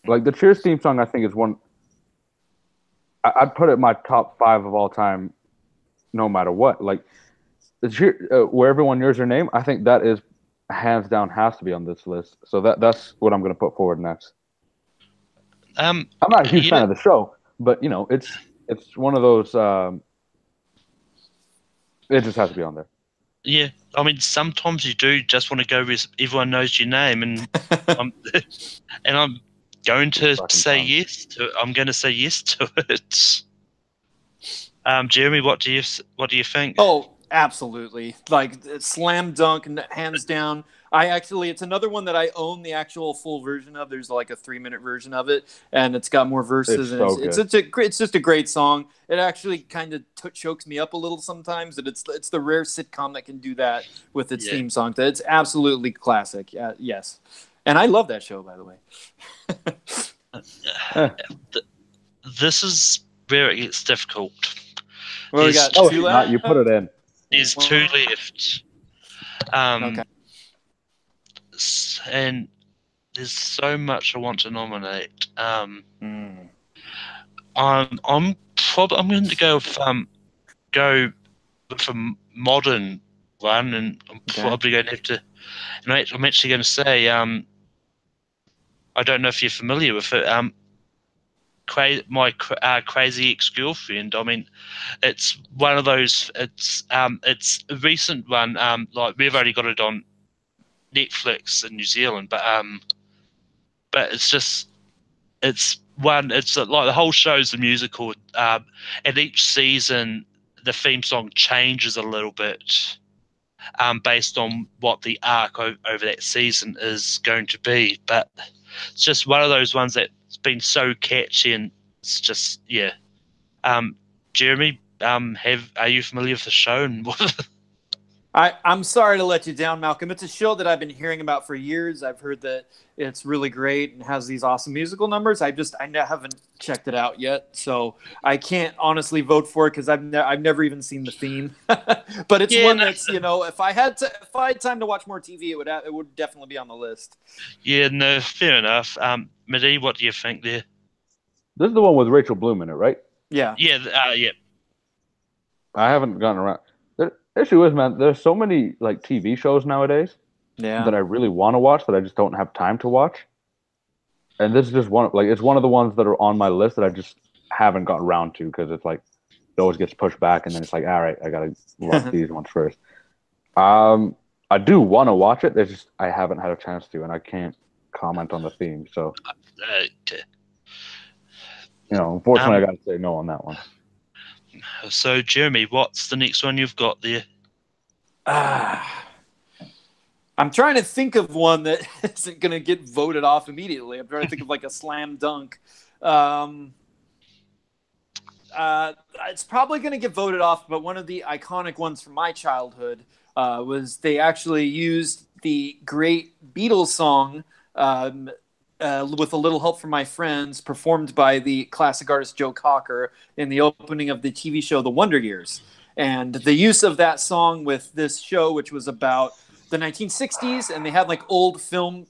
Like the Cheers theme song, I think is one. I'd put it in my top 5 of all time, no matter what. Like the Where Everyone Knows Your Name, I think that is hands down has to be on this list. So that's what I'm going to put forward next. I'm not a huge fan of the show, but you know, it's one of those. It just has to be on there. Yeah, I mean, sometimes you do just want to go with Everyone Knows Your Name, and I'm going to say yes to it. I'm going to say yes to it. Jeremy, what do you think? Oh, absolutely! Like slam dunk, hands down. It's another one that I own the actual full version of. There's like a 3-minute version of it, and it's got more verses. It's just a great song. It actually kind of chokes me up a little sometimes, and it's the rare sitcom that can do that with its theme song. It's absolutely classic. Yes, and I love that show, by the way. This is where it gets difficult. Well, we got 2 left. You put it in. There's 2 left. Okay. And there's so much I want to nominate. I'm going to go with a modern one, and I'm probably going to have to. And I'm actually going to say, I don't know if you're familiar with it. My Crazy Ex-Girlfriend. I mean, it's one of those. It's a recent one. Like we've only got it on Netflix in New Zealand, but it's like the whole show's a musical, and each season the theme song changes a little bit, based on what the arc over that season is going to be. But it's just one of those ones that's been so catchy, and it's just Jeremy, are you familiar with the show? And I'm sorry to let you down, Malcolm. It's a show that I've been hearing about for years. I've heard that it's really great and has these awesome musical numbers. I haven't checked it out yet, so I can't honestly vote for it because I've never even seen the theme. But it's one that's, if I had time to watch more TV, it would definitely be on the list. Yeah, no, fair enough. Madi, what do you think there? This is the one with Rachel Bloom in it, right? Yeah. Yeah. Yeah. I haven't gotten around. The issue is, man, there's so many like TV shows nowadays that I really want to watch that I just don't have time to watch. And this is just it's one of the ones that are on my list that I just haven't gotten around to because it's like it always gets pushed back, and then it's like, all right, I gotta watch these ones first. I do want to watch it. There's just I haven't had a chance to, and I can't comment on the theme. So, unfortunately, I got to say no on that one. So, Jeremy, what's the next one you've got there? I'm trying to think of one that isn't going to get voted off immediately. I'm trying to think of like a slam dunk. It's probably going to get voted off, but one of the iconic ones from my childhood was they actually used the great Beatles song With a Little Help from My Friends, performed by the classic artist Joe Cocker in the opening of the TV show The Wonder Years. And the use of that song with this show, which was about the 1960s, and they had like old film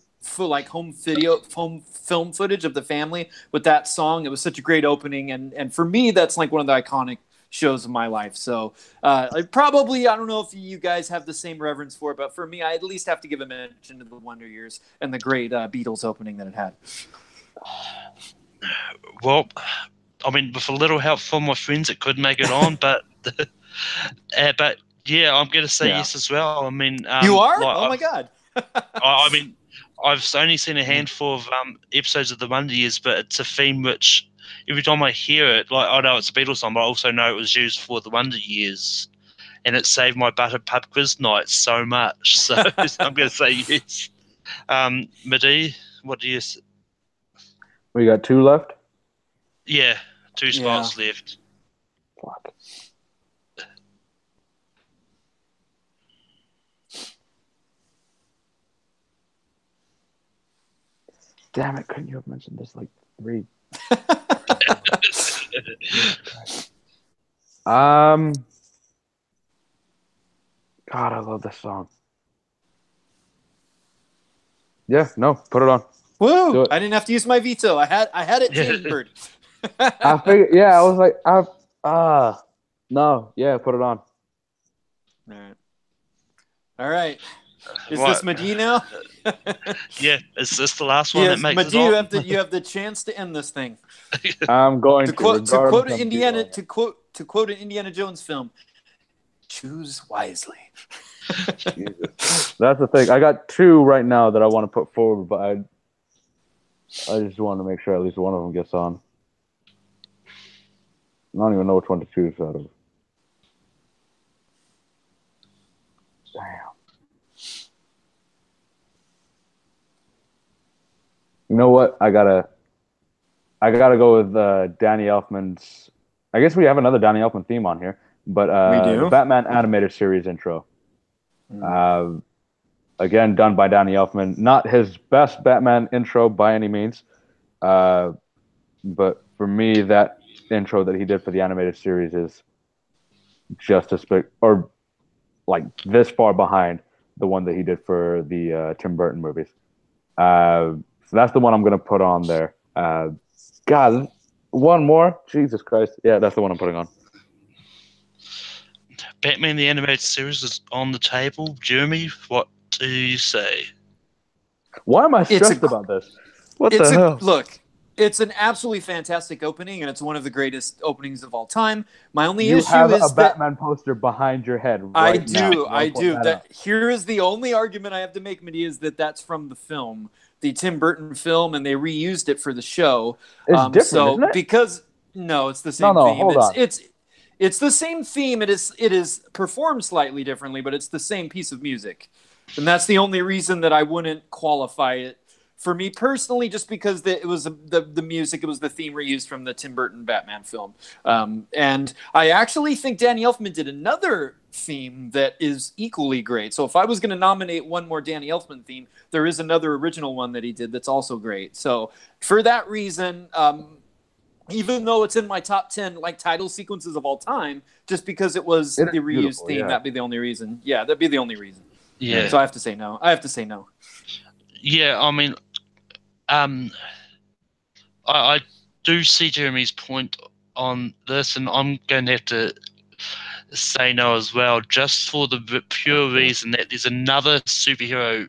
home film footage of the family with that song. It was such a great opening, and for me, that's like one of the iconic shows of my life. So I don't know if you guys have the same reverence for it, but for me, I at least have to give a mention to The Wonder Years and the great Beatles opening that it had. Well, I mean, with a little help from my friends, it could make it on, but yeah, I'm going to say yes as well. I mean, you are? Oh my God. I mean, I've only seen a handful of episodes of The Wonder Years, but it's a theme which every time I hear it, like I know it's a Beatles song, but I also know it was used for The Wonder Years, and it saved my buttered pub quiz night so much. So I'm going to say yes. Midi, what do you? We got 2 left. Yeah, 2 spots left. Fuck. Damn it! Couldn't you have mentioned this like 3? God, I love this song. Yeah, no, put it on. Woo! I didn't have to use my veto. I had it chambered. I figured. Yeah, I was like, no, yeah, put it on. All right. Is this Madi now? Yeah, is this the last one that makes Madi, it on? you have the chance to end this thing. I'm going to quote an Indiana Jones film. Choose wisely. Jesus. That's the thing. I got 2 right now that I want to put forward, but I just want to make sure at least one of them gets on. I don't even know which one to choose out of. Damn. You know what? I gotta go with Danny Elfman's. I guess we have another Danny Elfman theme on here, but we do. The Batman animated series intro. Again, done by Danny Elfman. Not his best Batman intro by any means, but for me, that intro that he did for the animated series is just as big, or like this far behind the one that he did for the Tim Burton movies. So that's the one I'm going to put on there. God, one more? Jesus Christ. Yeah, that's the one I'm putting on. Batman the Animated Series is on the table. Jeremy, what do you say? Why am I stressed about this? What the hell? Look, it's an absolutely fantastic opening, and it's one of the greatest openings of all time. My only issue is have a Batman poster behind your head. Right I do. Here is the only argument I have to make, Midi, is that that's from the film, the Tim Burton film, and they reused it for the show. It's different, isn't it? Because it's the same theme. Hold on. It's the same theme. It is performed slightly differently, but it's the same piece of music, and that's the only reason that I wouldn't qualify it for me personally, just because it was the music. It was the theme reused from the Tim Burton Batman film, and I actually think Danny Elfman did another theme that is equally great. So if I was going to nominate one more Danny Elfman theme, there is another original one that he did that's also great. So for that reason, even though it's in my top 10 like title sequences of all time, just because it was the reused theme, that'd be the only reason. Yeah, that'd be the only reason. Yeah. So I have to say no. Yeah, I mean, I do see Jeremy's point on this, and I'm going to have to say no as well, just for the pure reason that there's another superhero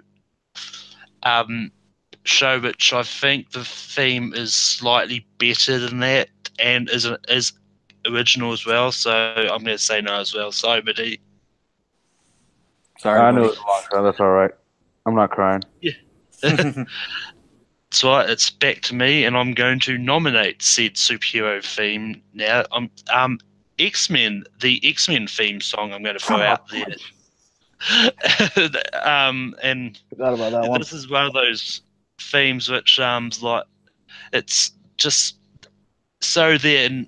show which I think the theme is slightly better than that and is original as well. So I'm going to say no as well. Sorry, Midi. Sorry, I know it's a long time. That's all right. I'm not crying. Yeah. So it's back to me, and I'm going to nominate said superhero theme now. X-Men, the X-Men theme song. I'm going to throw out there. And forgot about that one. This is one of those themes which like it's just so there and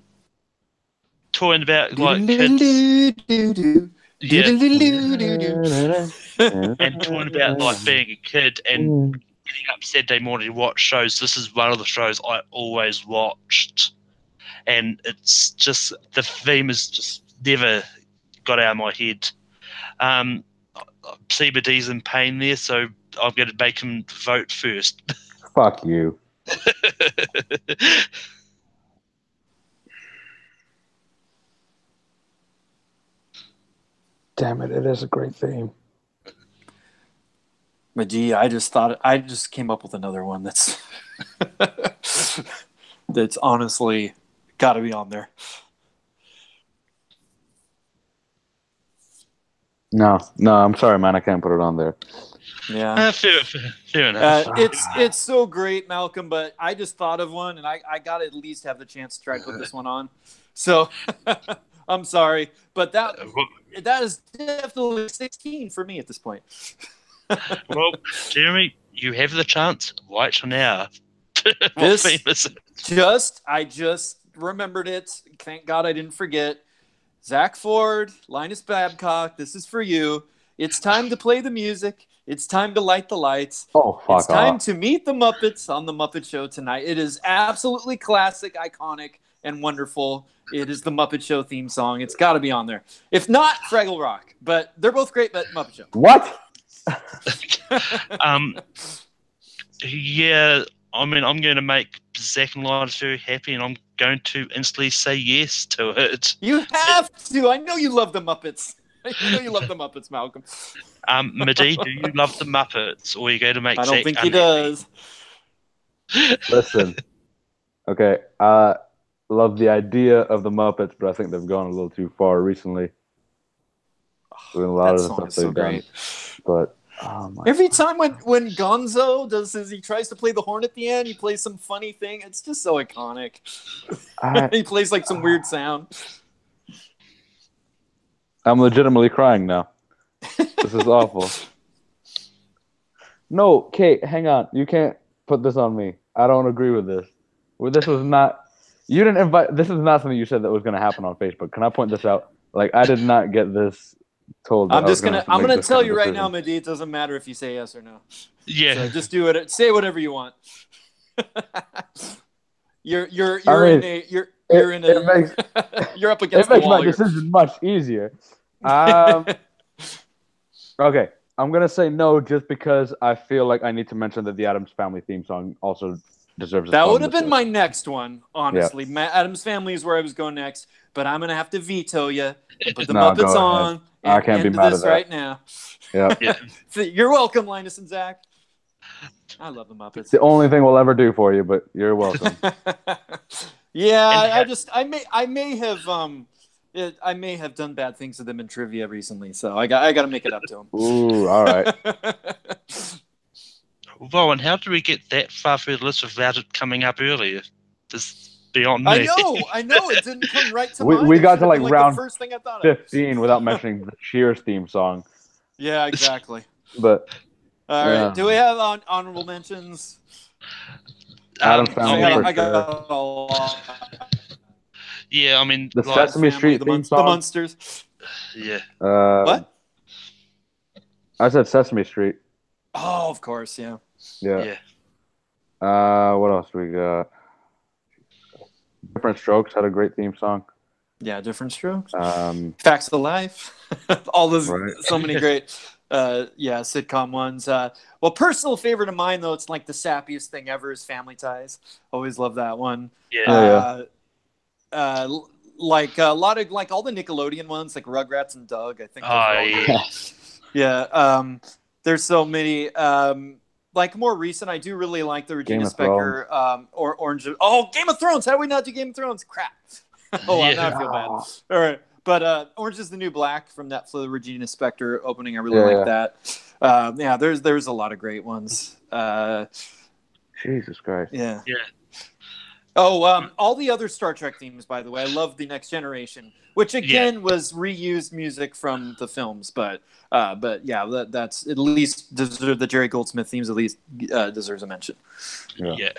talking about like kids. Yeah. And talking about like being a kid and getting up Saturday morning to watch shows. This is one of the shows I always watched, and it's just the theme is just never got out of my head. CBD's in pain there, so I'm going to make him vote first. Fuck you. Damn it! It is a great theme. Madi, I just came up with another one that's that's honestly got to be on there. No, I'm sorry, man. I can't put it on there. Yeah, fair enough. It's so great, Malcolm. But I just thought of one, and I got to at least have the chance to try to put this one on. So I'm sorry, but that is definitely 16 for me at this point. Well, Jeremy, you have the chance right now. I just remembered it. Thank God I didn't forget. Zach Ford, Linus Babcock, this is for you. It's time to play the music. It's time to light the lights. Oh, fuck It's time off. to meet the Muppets on the Muppet Show tonight. It is absolutely classic, iconic, and wonderful. It is the Muppet Show theme song. It's got to be on there. If not, Fraggle Rock. But they're both great, but Muppet Show. What? Yeah, I mean, I'm going to make Zach and Linus very happy, and I'm going to instantly say yes to it. You have to. I know you love the Muppets. I know you love the Muppets, Malcolm. Madi, do you love the Muppets, or are you going to make I don't Zach think he unhappy? does. Listen. Okay, I love the idea of the Muppets, but I think they've gone a little too far recently. Doing a lot That of the song stuff is so they've done. great. But every time when Gonzo he tries to play the horn at the end, he plays some funny thing. It's just so iconic. He plays like some weird sound. I'm legitimately crying now. This is awful. No, Kate, hang on. You can't put this on me. I don't agree with this. Well, this was not. You didn't invite. This is not something you said that was going to happen on Facebook. Can I point this out? Like, I did not get this told. I'm gonna tell you right now, Madi. It doesn't matter if you say yes or no. Yeah, so just do it. Say whatever you want. You're up against the wall. It makes my decision much easier. Okay, I'm gonna say no just because I feel like I need to mention that the Addams Family theme song also deserves. That would have been my next one, honestly. Yeah. Addams Family is where I was going next, but I'm gonna have to veto you. Put the Muppets on. I can't be mad at that right now. Yeah. You're welcome, Linus and Zach. I love the Muppets. It's the only thing we'll ever do for you, but you're welcome. Yeah, I may have done bad things to them in trivia recently, so I got to make it up to them. Ooh, all right. Well, and how do we get that far through the list without it coming up earlier? Just beyond me. I know. It didn't come right to mind. We got to like round the first thing I thought 15 without mentioning the Cheers theme song. Yeah, exactly. But all right, do we have honorable mentions? Addams Family. I got a lot. Yeah, I mean the Sesame Street theme song. The Munsters. Yeah. What? I said Sesame Street. Oh, of course, yeah. Yeah. What else we got? Different Strokes had a great theme song. Yeah, Different Strokes. Facts of Life. All those, right. So many great, sitcom ones. Well, personal favorite of mine though, it's like the sappiest thing ever is Family Ties. Always love that one. Yeah. Like a lot of like all the Nickelodeon ones, like Rugrats and Doug. I think. Yeah. There's so many. Like more recent, I do really like the Regina Spektor or Orange. Oh, Game of Thrones! How do we not do Game of Thrones? Crap. Now I feel bad. All right, but Orange is the New Black from that Regina Spektor opening. I really like that. There's a lot of great ones. Jesus Christ. Yeah. Oh, all the other Star Trek themes, by the way. I love The Next Generation, which again was reused music from the films, but yeah, that's at least the Jerry Goldsmith themes at least deserves a mention. Yeah.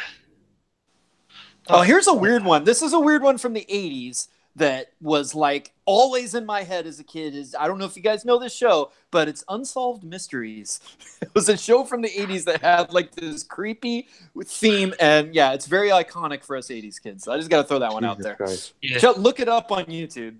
Oh, here's a weird one. This is a weird one from the 80s that was like always in my head as a kid. I don't know if you guys know this show, but it's Unsolved Mysteries. It was a show from the 80s that had like this creepy theme, and yeah, it's very iconic for us 80s kids. So I just got to throw that one out there. Yeah. Look it up on YouTube.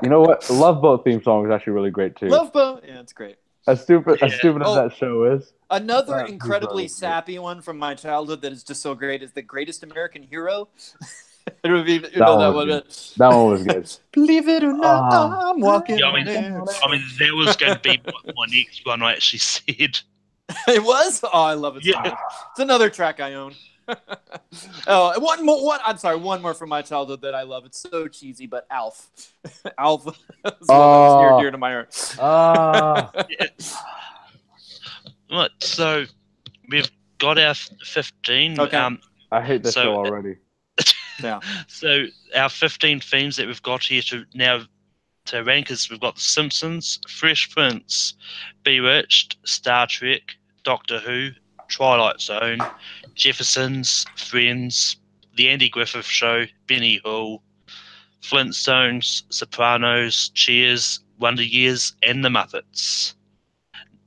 You know what? Love Boat theme song is actually really great too. Love Boat, yeah, it's great. As stupid as that show is. Another incredibly sappy one from my childhood that is just so great is The Greatest American Hero. That one was good. Believe it or not, I'm walking. Yeah, I mean, that was going to be my next one. I actually said it was. Oh, I love it. So much. It's another track I own. One more from my childhood that I love. It's so cheesy, but Alf. Alf is near and dear to my heart. Right, so we've got our 15. Okay. I hate this show already. Yeah. So our 15 themes that we've got here to rank is we've got The Simpsons, Fresh Prince, Bewitched, Star Trek, Doctor Who, Twilight Zone, Jeffersons, Friends, The Andy Griffith Show, Benny Hill, Flintstones, Sopranos, Cheers, Wonder Years, and The Muppets.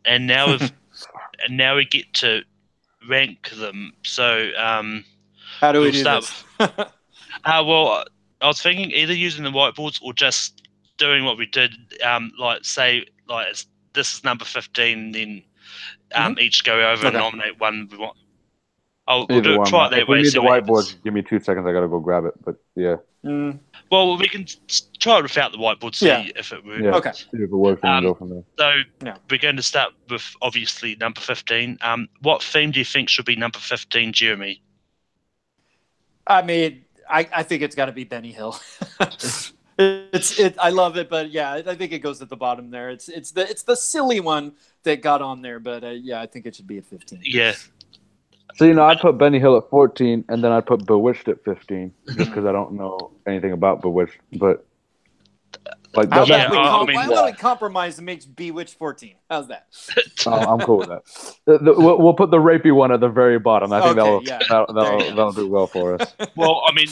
And now we get to rank them. So How do we we'll do start this? well, I was thinking either using the whiteboards or just doing what we did. Like say this is number 15, then each go over and nominate one we want. We'll try it that if way. we need the whiteboard, give me 2 seconds. I gotta go grab it. But yeah. Well, we can try it without the whiteboard. See if it works. Yeah. Okay. See if it works, and go from there. So we're going to start with obviously number 15. What theme do you think should be number 15, Jeremy? I mean, I think it's got to be Benny Hill. I love it, but yeah, I think it goes at the bottom there. It's the silly one that got on there, but yeah, I think it should be at 15. Yeah. So I'd put Benny Hill at 14, and then I'd put Bewitched at 15, just because I don't know anything about Bewitched. But like, why don't we compromise and make Bewitched 14? How's that? I'm cool with that. We'll put the rapey one at the very bottom. I think that'll do well for us. Well, I mean,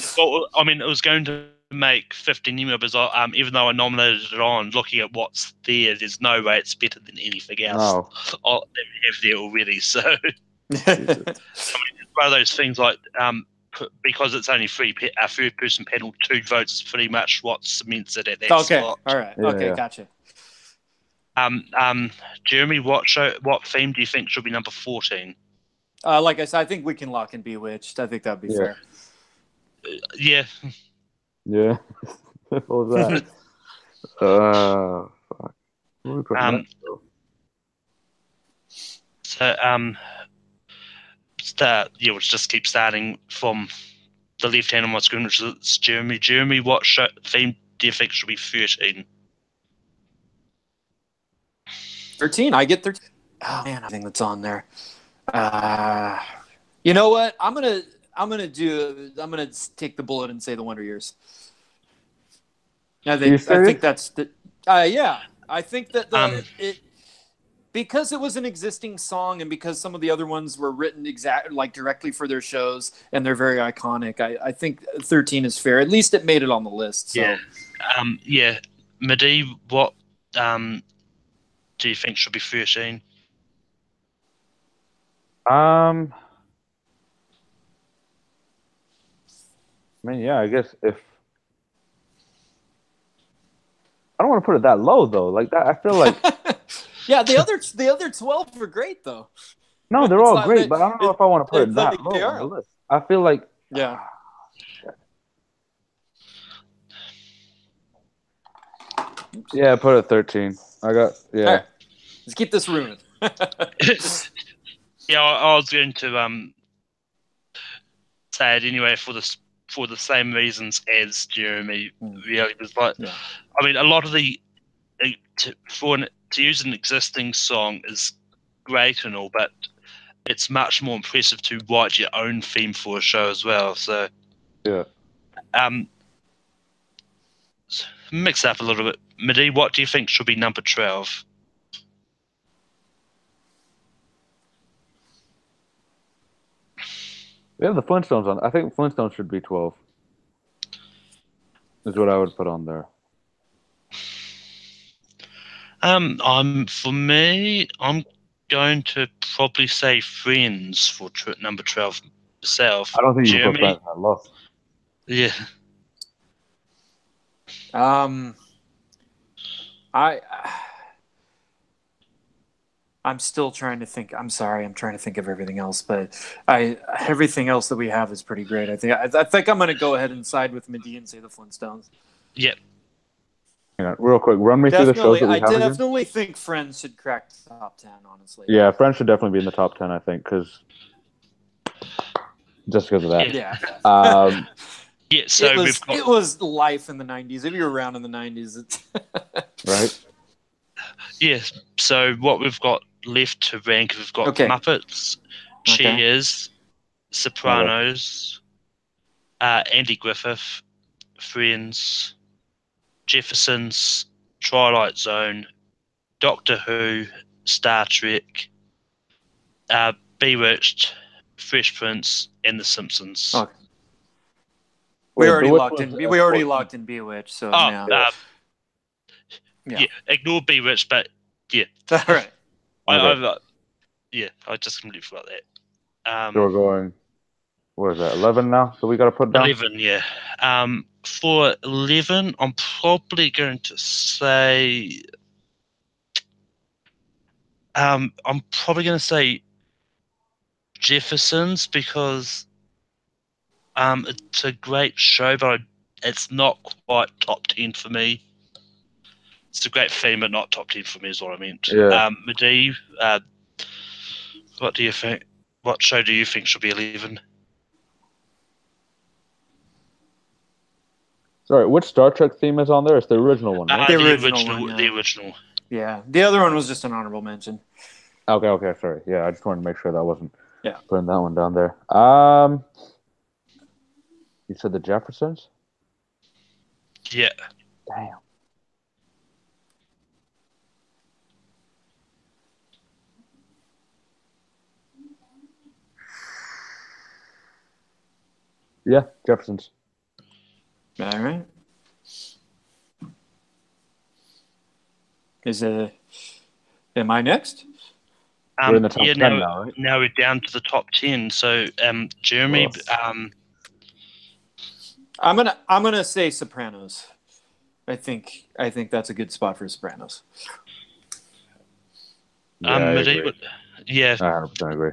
it was going to make 15 anyway, because even though I nominated it on, looking at what's there's no way it's better than anything else that we have there already. So, I mean, it's one of those things like because it's only a third-person panel, 2 votes is pretty much what cements it at that spot. All right. Gotcha. Jeremy, what theme do you think should be number 14? Like I said, I think we can lock in Bewitched. I think that'd be fair. Yeah. Yeah. What was that? Fuck. We'll just keep starting from the left hand on my screen, which is Jeremy. Jeremy, what theme do you think should be 13? 13? I get 13. Oh man, I think that's on there. You know what? I'm gonna take the bullet and say the Wonder Years. I think that's the. Yeah, I think that because it was an existing song and because some of the other ones were written directly for their shows and they're very iconic. I think 13 is fair. At least it made it on the list. So. Yeah. Mehdi, what do you think should be 13? I mean, yeah, I guess if I don't want to put it that low though, like that, I feel like yeah, the other 12 were great though. No, they're all great, but I don't know if I want to put it that low on the list. I feel like yeah, put it at 13. I got Right. Let's keep this room. Yeah, I was going to say it anyway for the same reasons as Jeremy. Really, was like, I mean, a lot of to use an existing song is great and all, but it's much more impressive to write your own theme for a show as well. So mix it up a little bit. Mehdi, what do you think should be number 12? We have the Flintstones on. I think Flintstones should be 12. Is what I would put on there. For me, I'm going to probably say Friends for number 12 myself. I don't think you Jeremy? put that that low. Yeah. I'm still trying to think. I'm sorry, I'm trying to think of everything else, but everything else that we have is pretty great. I think I'm going to go ahead and side with Mehdi and say the Flintstones. Yep. Hang on, real quick, run me through the shows that we have again. I definitely think Friends should crack the top 10, honestly. Yeah, Friends should definitely be in the top 10, I think, just because of that. Yeah. Yeah, so it was life in the 90s. If you were around in the 90s, it's right? Yeah, so what we've got left to rank, we've got Muppets, Cheers, Sopranos, Andy Griffith, Friends, Jeffersons, Twilight Zone, Doctor Who, Star Trek, Bewitched, Fresh Prince, and The Simpsons. Okay. Wait, We already Bewitched locked was, in. We already 14. locked in Bewitched. So Oh, now, yeah. Ignore Bewitched, but yeah. all right. I just completely forgot that. So we're going. What is that? 11 now. So we got to put down. 11, yeah. For 11, I'm probably going to say. I'm probably going to say Jeffersons because it's a great show, but it's not quite top 10 for me. It's a great theme, but not top 10 for me is what I meant. Yeah. Medivh, what do you think? What show do you think should be 11? Sorry, which Star Trek theme is on there? It's the original one, right? The The original original. one, yeah. The original. Yeah. The other one was just an honorable mention. Okay, sorry. Yeah, I just wanted to make sure that I wasn't Yeah. putting that one down there. You said the Jeffersons? Yeah. Damn. Yeah, Jeffersons. All right. Am I next? We're in the top 10 now, right? Now we're down to the top 10. So, Jeremy, I'm gonna say Sopranos. I think that's a good spot for Sopranos. Yeah, I agree. Yeah, I 100% agree.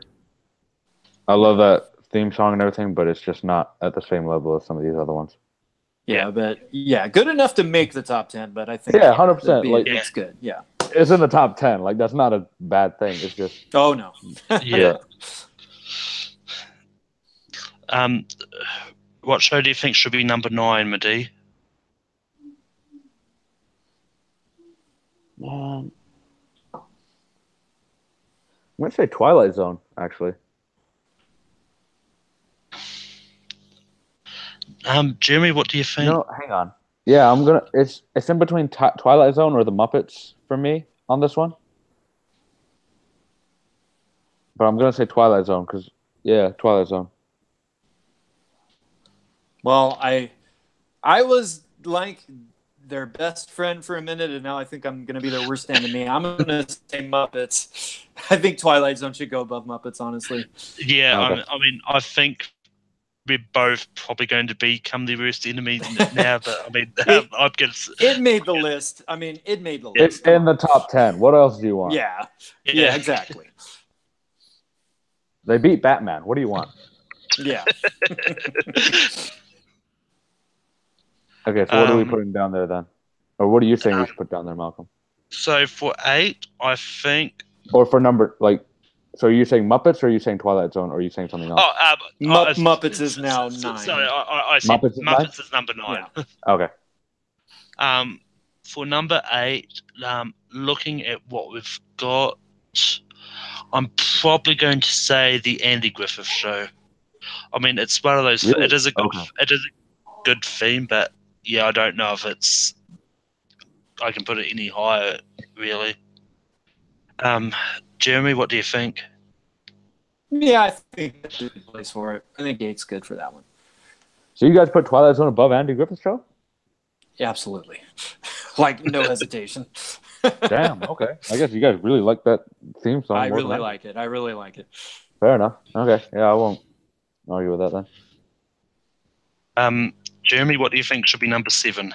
I love that theme song and everything, but it's just not at the same level as some of these other ones. Yeah, but good enough to make the top 10. But I think 100%. Like, it's good. Yeah. it's in the top 10. Like, that's not a bad thing. It's just. Oh no. yeah. What show do you think should be number 9, Medivh? I'm going to say Twilight Zone, actually. Jeremy, what do you think? No, hang on. Yeah, I'm gonna. It's in between Twilight Zone or the Muppets for me on this one. But I'm gonna say Twilight Zone because Twilight Zone. Well, I was like their best friend for a minute, and now I think I'm going to be their worst enemy. I'm going to say Muppets. I think Twilight Zone should go above Muppets, honestly. Yeah, Okay. I mean, I think we're both probably going to become the worst enemy now, but I mean, I'm going to... It made the list. I mean, it made the It's list. in the top 10. What else do you want? Yeah, exactly. They beat Batman. What do you want? Yeah. Okay, so what are we putting down there then? Or what are you saying we should put down there, Malcolm? So for 8, I think... Or for number, like, so are you saying Muppets or are you saying Twilight Zone or are you saying something else? Muppets is now 9. Sorry, I said Muppets is number 9. Yeah. Okay. For number 8, looking at what we've got, I'm probably going to say the Andy Griffith Show. I mean, it's one of those. Really? It is a good theme, but yeah, I don't know if I can put it any higher, really. Jeremy, what do you think? Yeah, I think that's a good place for it. I think 8's good for that one. So you guys put Twilight Zone above Andy Griffith Show? Yeah, absolutely. Like, no hesitation. Damn, okay. I guess you guys really like that theme song. I really like it. Fair enough. Okay. Yeah, I won't argue with that then. Jeremy, what do you think should be number 7?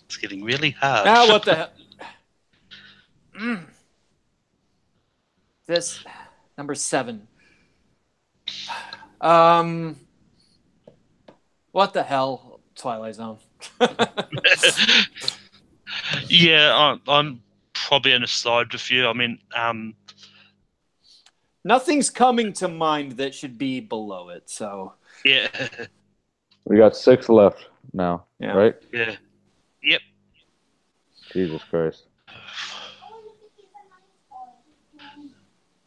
It's getting really hard. Now, what the hell? This number 7. What the hell? Twilight Zone. Yeah, I'm probably on a side with you. I mean, nothing's coming to mind that should be below it. So yeah, we got 6 left now, right? Yeah. Yep. Jesus Christ.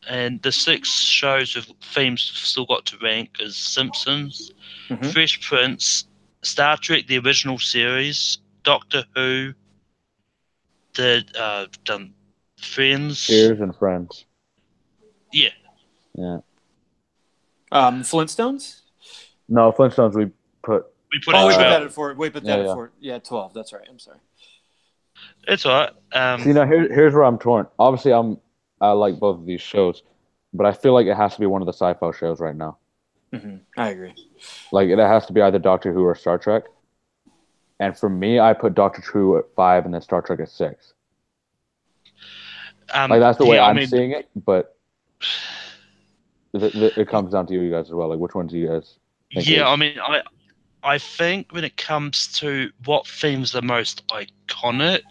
And the 6 shows with themes we've still got to rank is Simpsons, Fresh Prince, Star Trek: The Original Series, Doctor Who, Friends. Cheers and Friends. Yeah. Yeah. Flintstones? No, Flintstones we put we put that at 4. We put that at 4. Yeah, 12. That's right. I'm sorry. It's all right. See, now here's where I'm torn. Obviously, I like both of these shows, but I feel like it has to be one of the sci-fi shows right now. I agree. Like, it has to be either Doctor Who or Star Trek. And for me, I put Doctor Who at 5 and then Star Trek at 6. Like, that's the way I'm seeing it, but it comes down to you guys as well. Like, which ones do you guys think? Yeah, I mean, I think when it comes to what theme's the most iconic,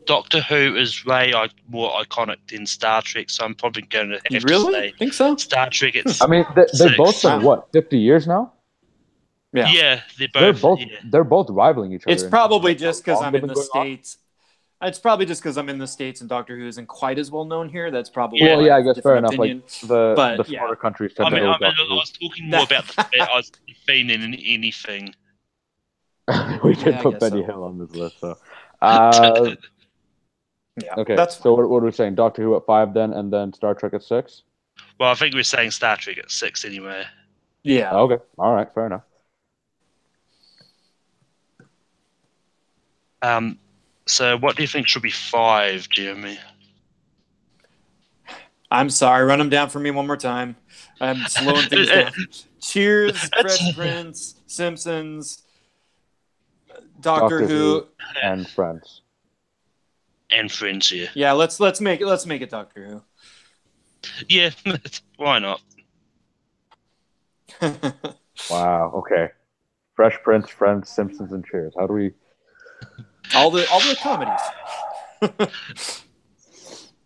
Doctor Who is way more iconic than Star Trek, so I'm probably going to have to say think so? Star Trek. I mean, they've both been, what, 50 years now? Yeah, they're both rivaling each other. It's probably just because I'm in the States. It's probably just because I'm in the States and Doctor Who isn't quite as well known here. That's probably I guess fair enough. Opinion. Like the smaller countries tend to go. I was talking more about I was being in anything. We did put Benny Hill on this list, so. Okay, so what are we saying? Doctor Who at 5 then, and then Star Trek at 6? Well, I think we're saying Star Trek at 6 anyway. Yeah. Okay. All right. Fair enough. So what do you think should be 5, Jeremy? I'm sorry. Run them down for me one more time. I'm slowing things down. Cheers, Fresh Prince, Simpsons, Doctor Who, and Friends. And Friends, yeah. Yeah, let's make it Doctor Who. Yeah, why not? Wow. Okay. Fresh Prince, Friends, Simpsons, and Cheers. How do we? All the comedies.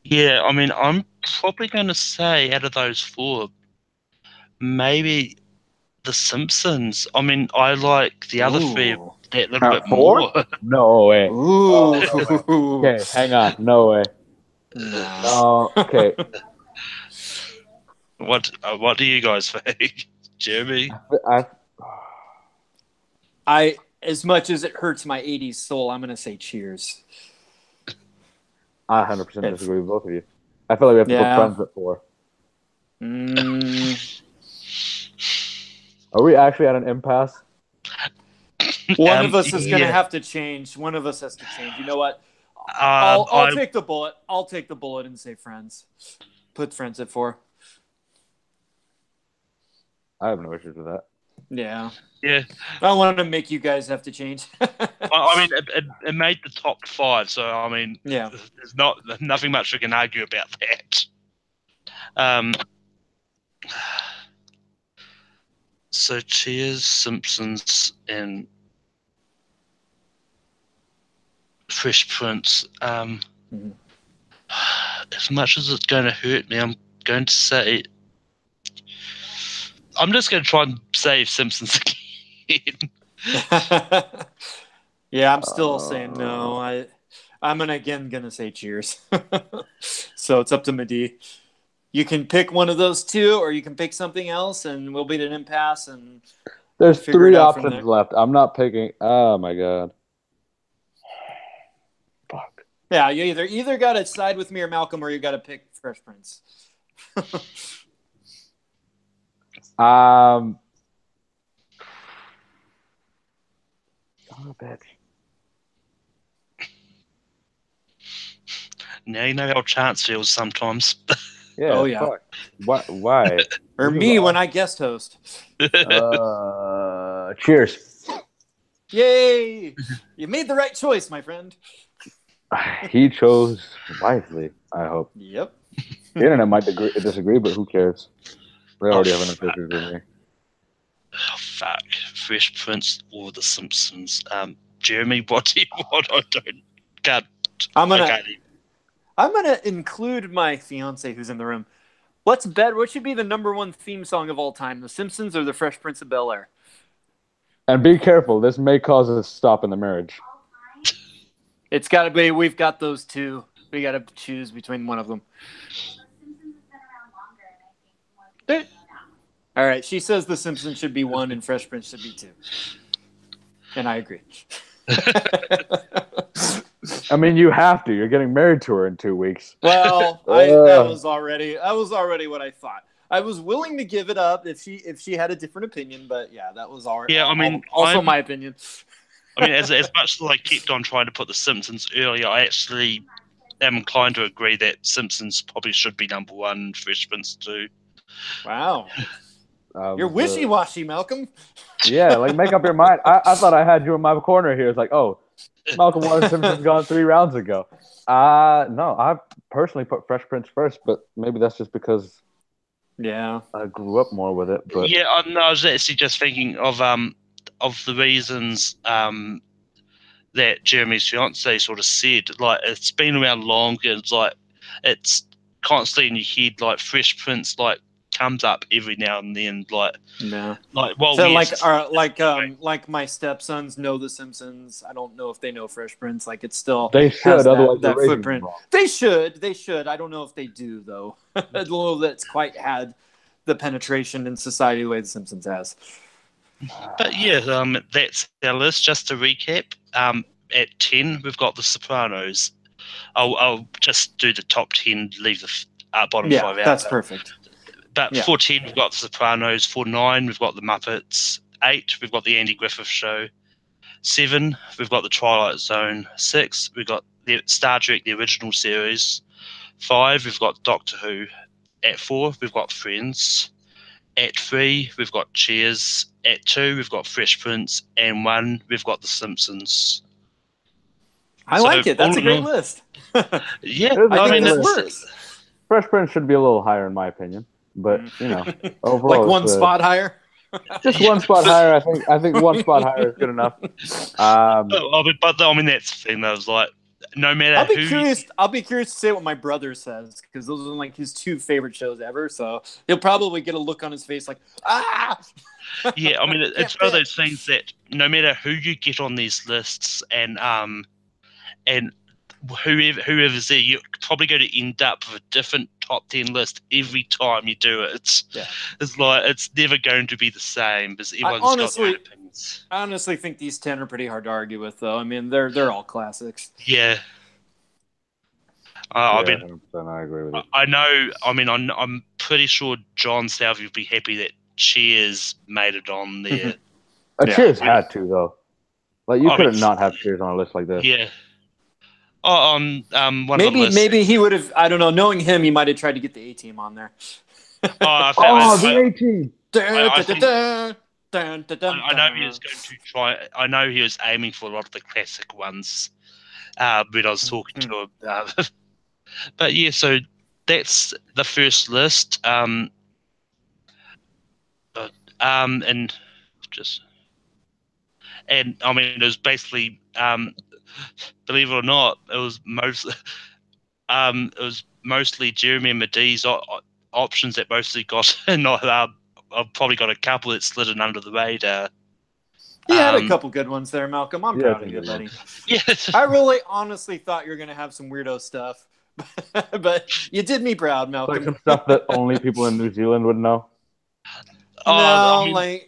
Yeah, I mean, I'm probably going to say out of those 4, maybe The Simpsons. I mean, I like the other 3 that little bit 4? more. No way. Ooh. Okay, hang on. No way. No. Okay. What do you guys think, Jeremy? I as much as it hurts my 80s soul, I'm going to say Cheers. I 100% disagree with both of you. I feel like we have to put Friends at 4. Are we actually at an impasse? One of us is going to have to change. One of us has to change. You know what? I'll take the bullet. I'll take the bullet and say Friends. Put Friends at 4. I have no issues with that. Yeah. Yeah. I don't want to make you guys have to change. I mean, it made the top 5, so I mean, yeah, there's nothing much we can argue about that. So Cheers, Simpsons, and Fresh Prince. As much as it's going to hurt me, I'm going to say. I'm just going to try and save Simpsons again. Yeah, I'm still saying no. I'm gonna say Cheers. So it's up to Mehdi. You can pick one of those 2, or you can pick something else, and we'll be at an impasse. And there's 3 options left. I'm not picking. Oh my god. Fuck. Yeah, you either got to side with me or Malcolm, or you got to pick Fresh Prince. Son of a bitch. Now you know how chance feels sometimes. Yeah. Oh yeah. Fuck. Why? Or me when I guest host. Cheers. Yay! You made the right choice, my friend. He chose wisely, I hope. Yep. The internet might disagree, but who cares? They already have enough issues with me. Oh, fuck. Fresh Prince or The Simpsons. Jeremy, what do you want? I'm gonna include my fiance who's in the room. Let's bet what should be the #1 theme song of all time: The Simpsons or The Fresh Prince of Bel-Air? And be careful, this may cause a stop in the marriage. It's got to be. We've got those 2. We got to choose between one of them. All right, she says The Simpsons should be 1 and Fresh Prince should be 2. And I agree. I mean, you have to. You're getting married to her in 2 weeks. Well, that was already what I thought. I was willing to give it up if she had a different opinion, but yeah, that was already my opinion. I mean, as much as I kept on trying to put The Simpsons earlier, I actually am inclined to agree that Simpsons probably should be number 1, Fresh Prince 2. Wow. You're wishy-washy, Malcolm. Yeah, like make up your mind. I thought I had you in my corner here. It's like, oh, Malcolm wanted Simpsons gone 3 rounds ago. No, I personally put Fresh Prince first, but maybe that's just because I grew up more with it. But yeah, I was actually just thinking of the reasons that Jeremy's fiance sort of said. Like, it's been around long, and it's like it's constantly in your head. Like Fresh Prince, like comes up every now and then. Like like my stepsons know The Simpsons. I don't know if they know Fresh Prince. Like it's still they should. Otherwise, that footprint. They should. I don't know if they do though. I don't know that's quite had the penetration in society the way The Simpsons has. But yeah, that's our list. Just to recap, at 10 we've got The Sopranos. I'll just do the top 10, leave the bottom 5 out. Yeah, that's perfect. But for 10 we've got The Sopranos. For 9 we've got The Muppets. 8 we've got The Andy Griffith Show. 7 we've got The Twilight Zone. 6 we've got the Star Trek, the original series. 5 we've got Doctor Who. At 4 we've got Friends. At 3 we've got Cheers. At 2 we've got Fresh Prince. And 1 we've got The Simpsons. I like it. That's a great list. Yeah, I think this works. Fresh Prince should be a little higher in my opinion, but overall, like one spot higher. Just one spot higher. I think one spot higher is good enough. But I mean, that's the thing. I was like, no matter I'll be curious to say what my brother says, because those are like his 2 favorite shows ever. So he'll probably get a look on his face like, ah. Yeah, I mean, it's one of those things that no matter who you get on these lists, and whoever's there, you're probably going to end up with a different top 10 list every time you do it. It's like it's never going to be the same because everyone's got their own opinions. I honestly think these 10 are pretty hard to argue with, though. I mean, they're all classics. Yeah. I mean, 100% I agree with it. I know. I mean, I'm pretty sure John Southey would be happy that Cheers made it on there. Cheers had to though. Like you couldn't not have Cheers on a list like this. Yeah. One of the lists. Maybe he would have. I don't know. Knowing him, he might have tried to get the A-Team on there. The A-Team. I know he was going to try. I know he was aiming for a lot of the classic ones. When I was talking to him. But yeah, so that's the first list. And I mean, it was basically, believe it or not, it was mostly Jeremy and Medee's options that mostly got not. I've probably got a couple that slid in under the radar. You had a couple good ones there, Malcolm. I'm proud of you, buddy. Yeah. I really honestly thought you were going to have some weirdo stuff, but you did me proud, Malcolm. Like some stuff that only people in New Zealand would know. I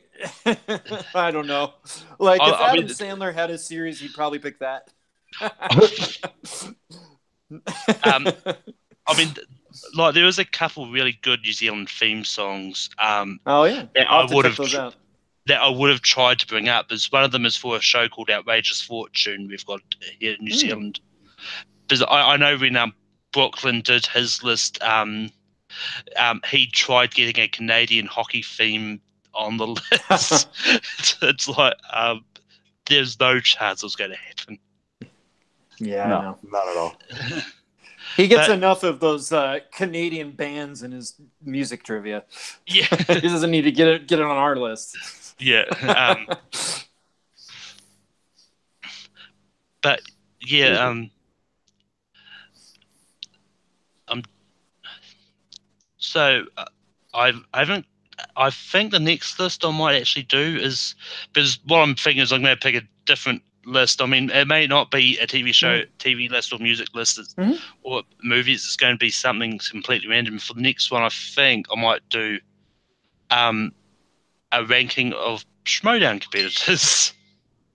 don't know. Like if Adam Sandler had a series, he'd probably pick that. I mean, like there was a couple really good New Zealand theme songs. That I would have tried to bring up. As one of them is for a show called Outrageous Fortune. We've got here in New Zealand. Because I know when Brooklyn did his list, he tried getting a Canadian hockey theme on the list. It's like there's no chance it was going to happen. Yeah, no, not at all. He gets enough of those Canadian bands in his music trivia. Yeah, he doesn't need to get it on our list. Yeah, but yeah, so I haven't. I think the next list I might actually do is because what I'm thinking is I'm going to pick a different list. I mean, it may not be a TV show, TV list, or music list, or movies. It's going to be something completely random. For the next one, I think I might do a ranking of Schmodown competitors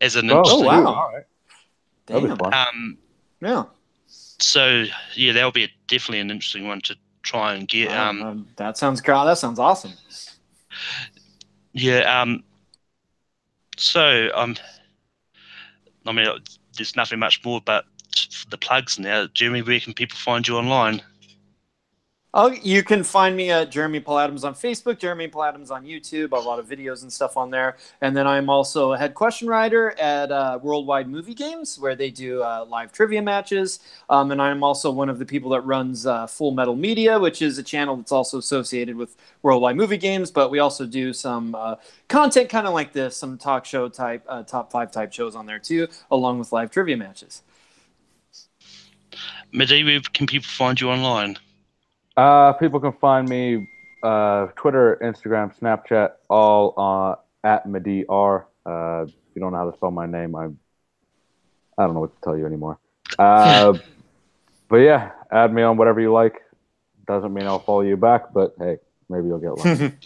as an Oh, interesting. wow. All right. Damn. That'll be fun. Yeah. So yeah, that'll be definitely an interesting one to try and get. That sounds awesome. Yeah. So I mean, there's nothing much more but the plugs now. Jeremy, where can people find you online? Oh, you can find me at Jeremy Paul Adams on Facebook, Jeremy Paul Adams on YouTube. A lot of videos and stuff on there. And then I'm also a head question writer at Worldwide Movie Games, where they do live trivia matches. And I'm also one of the people that runs Full Metal Media, which is a channel that's also associated with Worldwide Movie Games. But we also do some content kind of like this, some talk show type, top 5 type shows on there too, along with live trivia matches. Mehdi, where can people find you online? People can find me Twitter, Instagram, Snapchat, all at MediR. If you don't know how to spell my name, I don't know what to tell you anymore. But yeah, add me on whatever you like. Doesn't mean I'll follow you back, but hey, maybe you'll get one.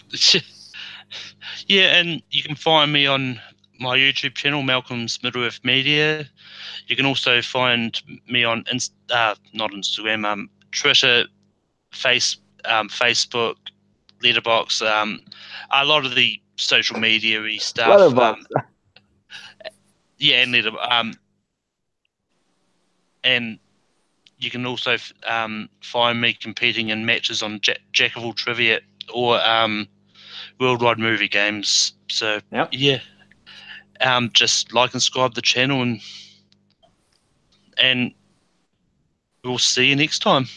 Yeah, and you can find me on my YouTube channel, Malcolm's Middle Earth Media. You can also find me on not Instagram, Twitter, Facebook, Letterboxd, a lot of the social media-y stuff. Letterboxd. Yeah, and and you can also find me competing in matches on Jack of All Trivia or Worldwide Movie Games. So yep. Yeah, just like and subscribe the channel, and we'll see you next time.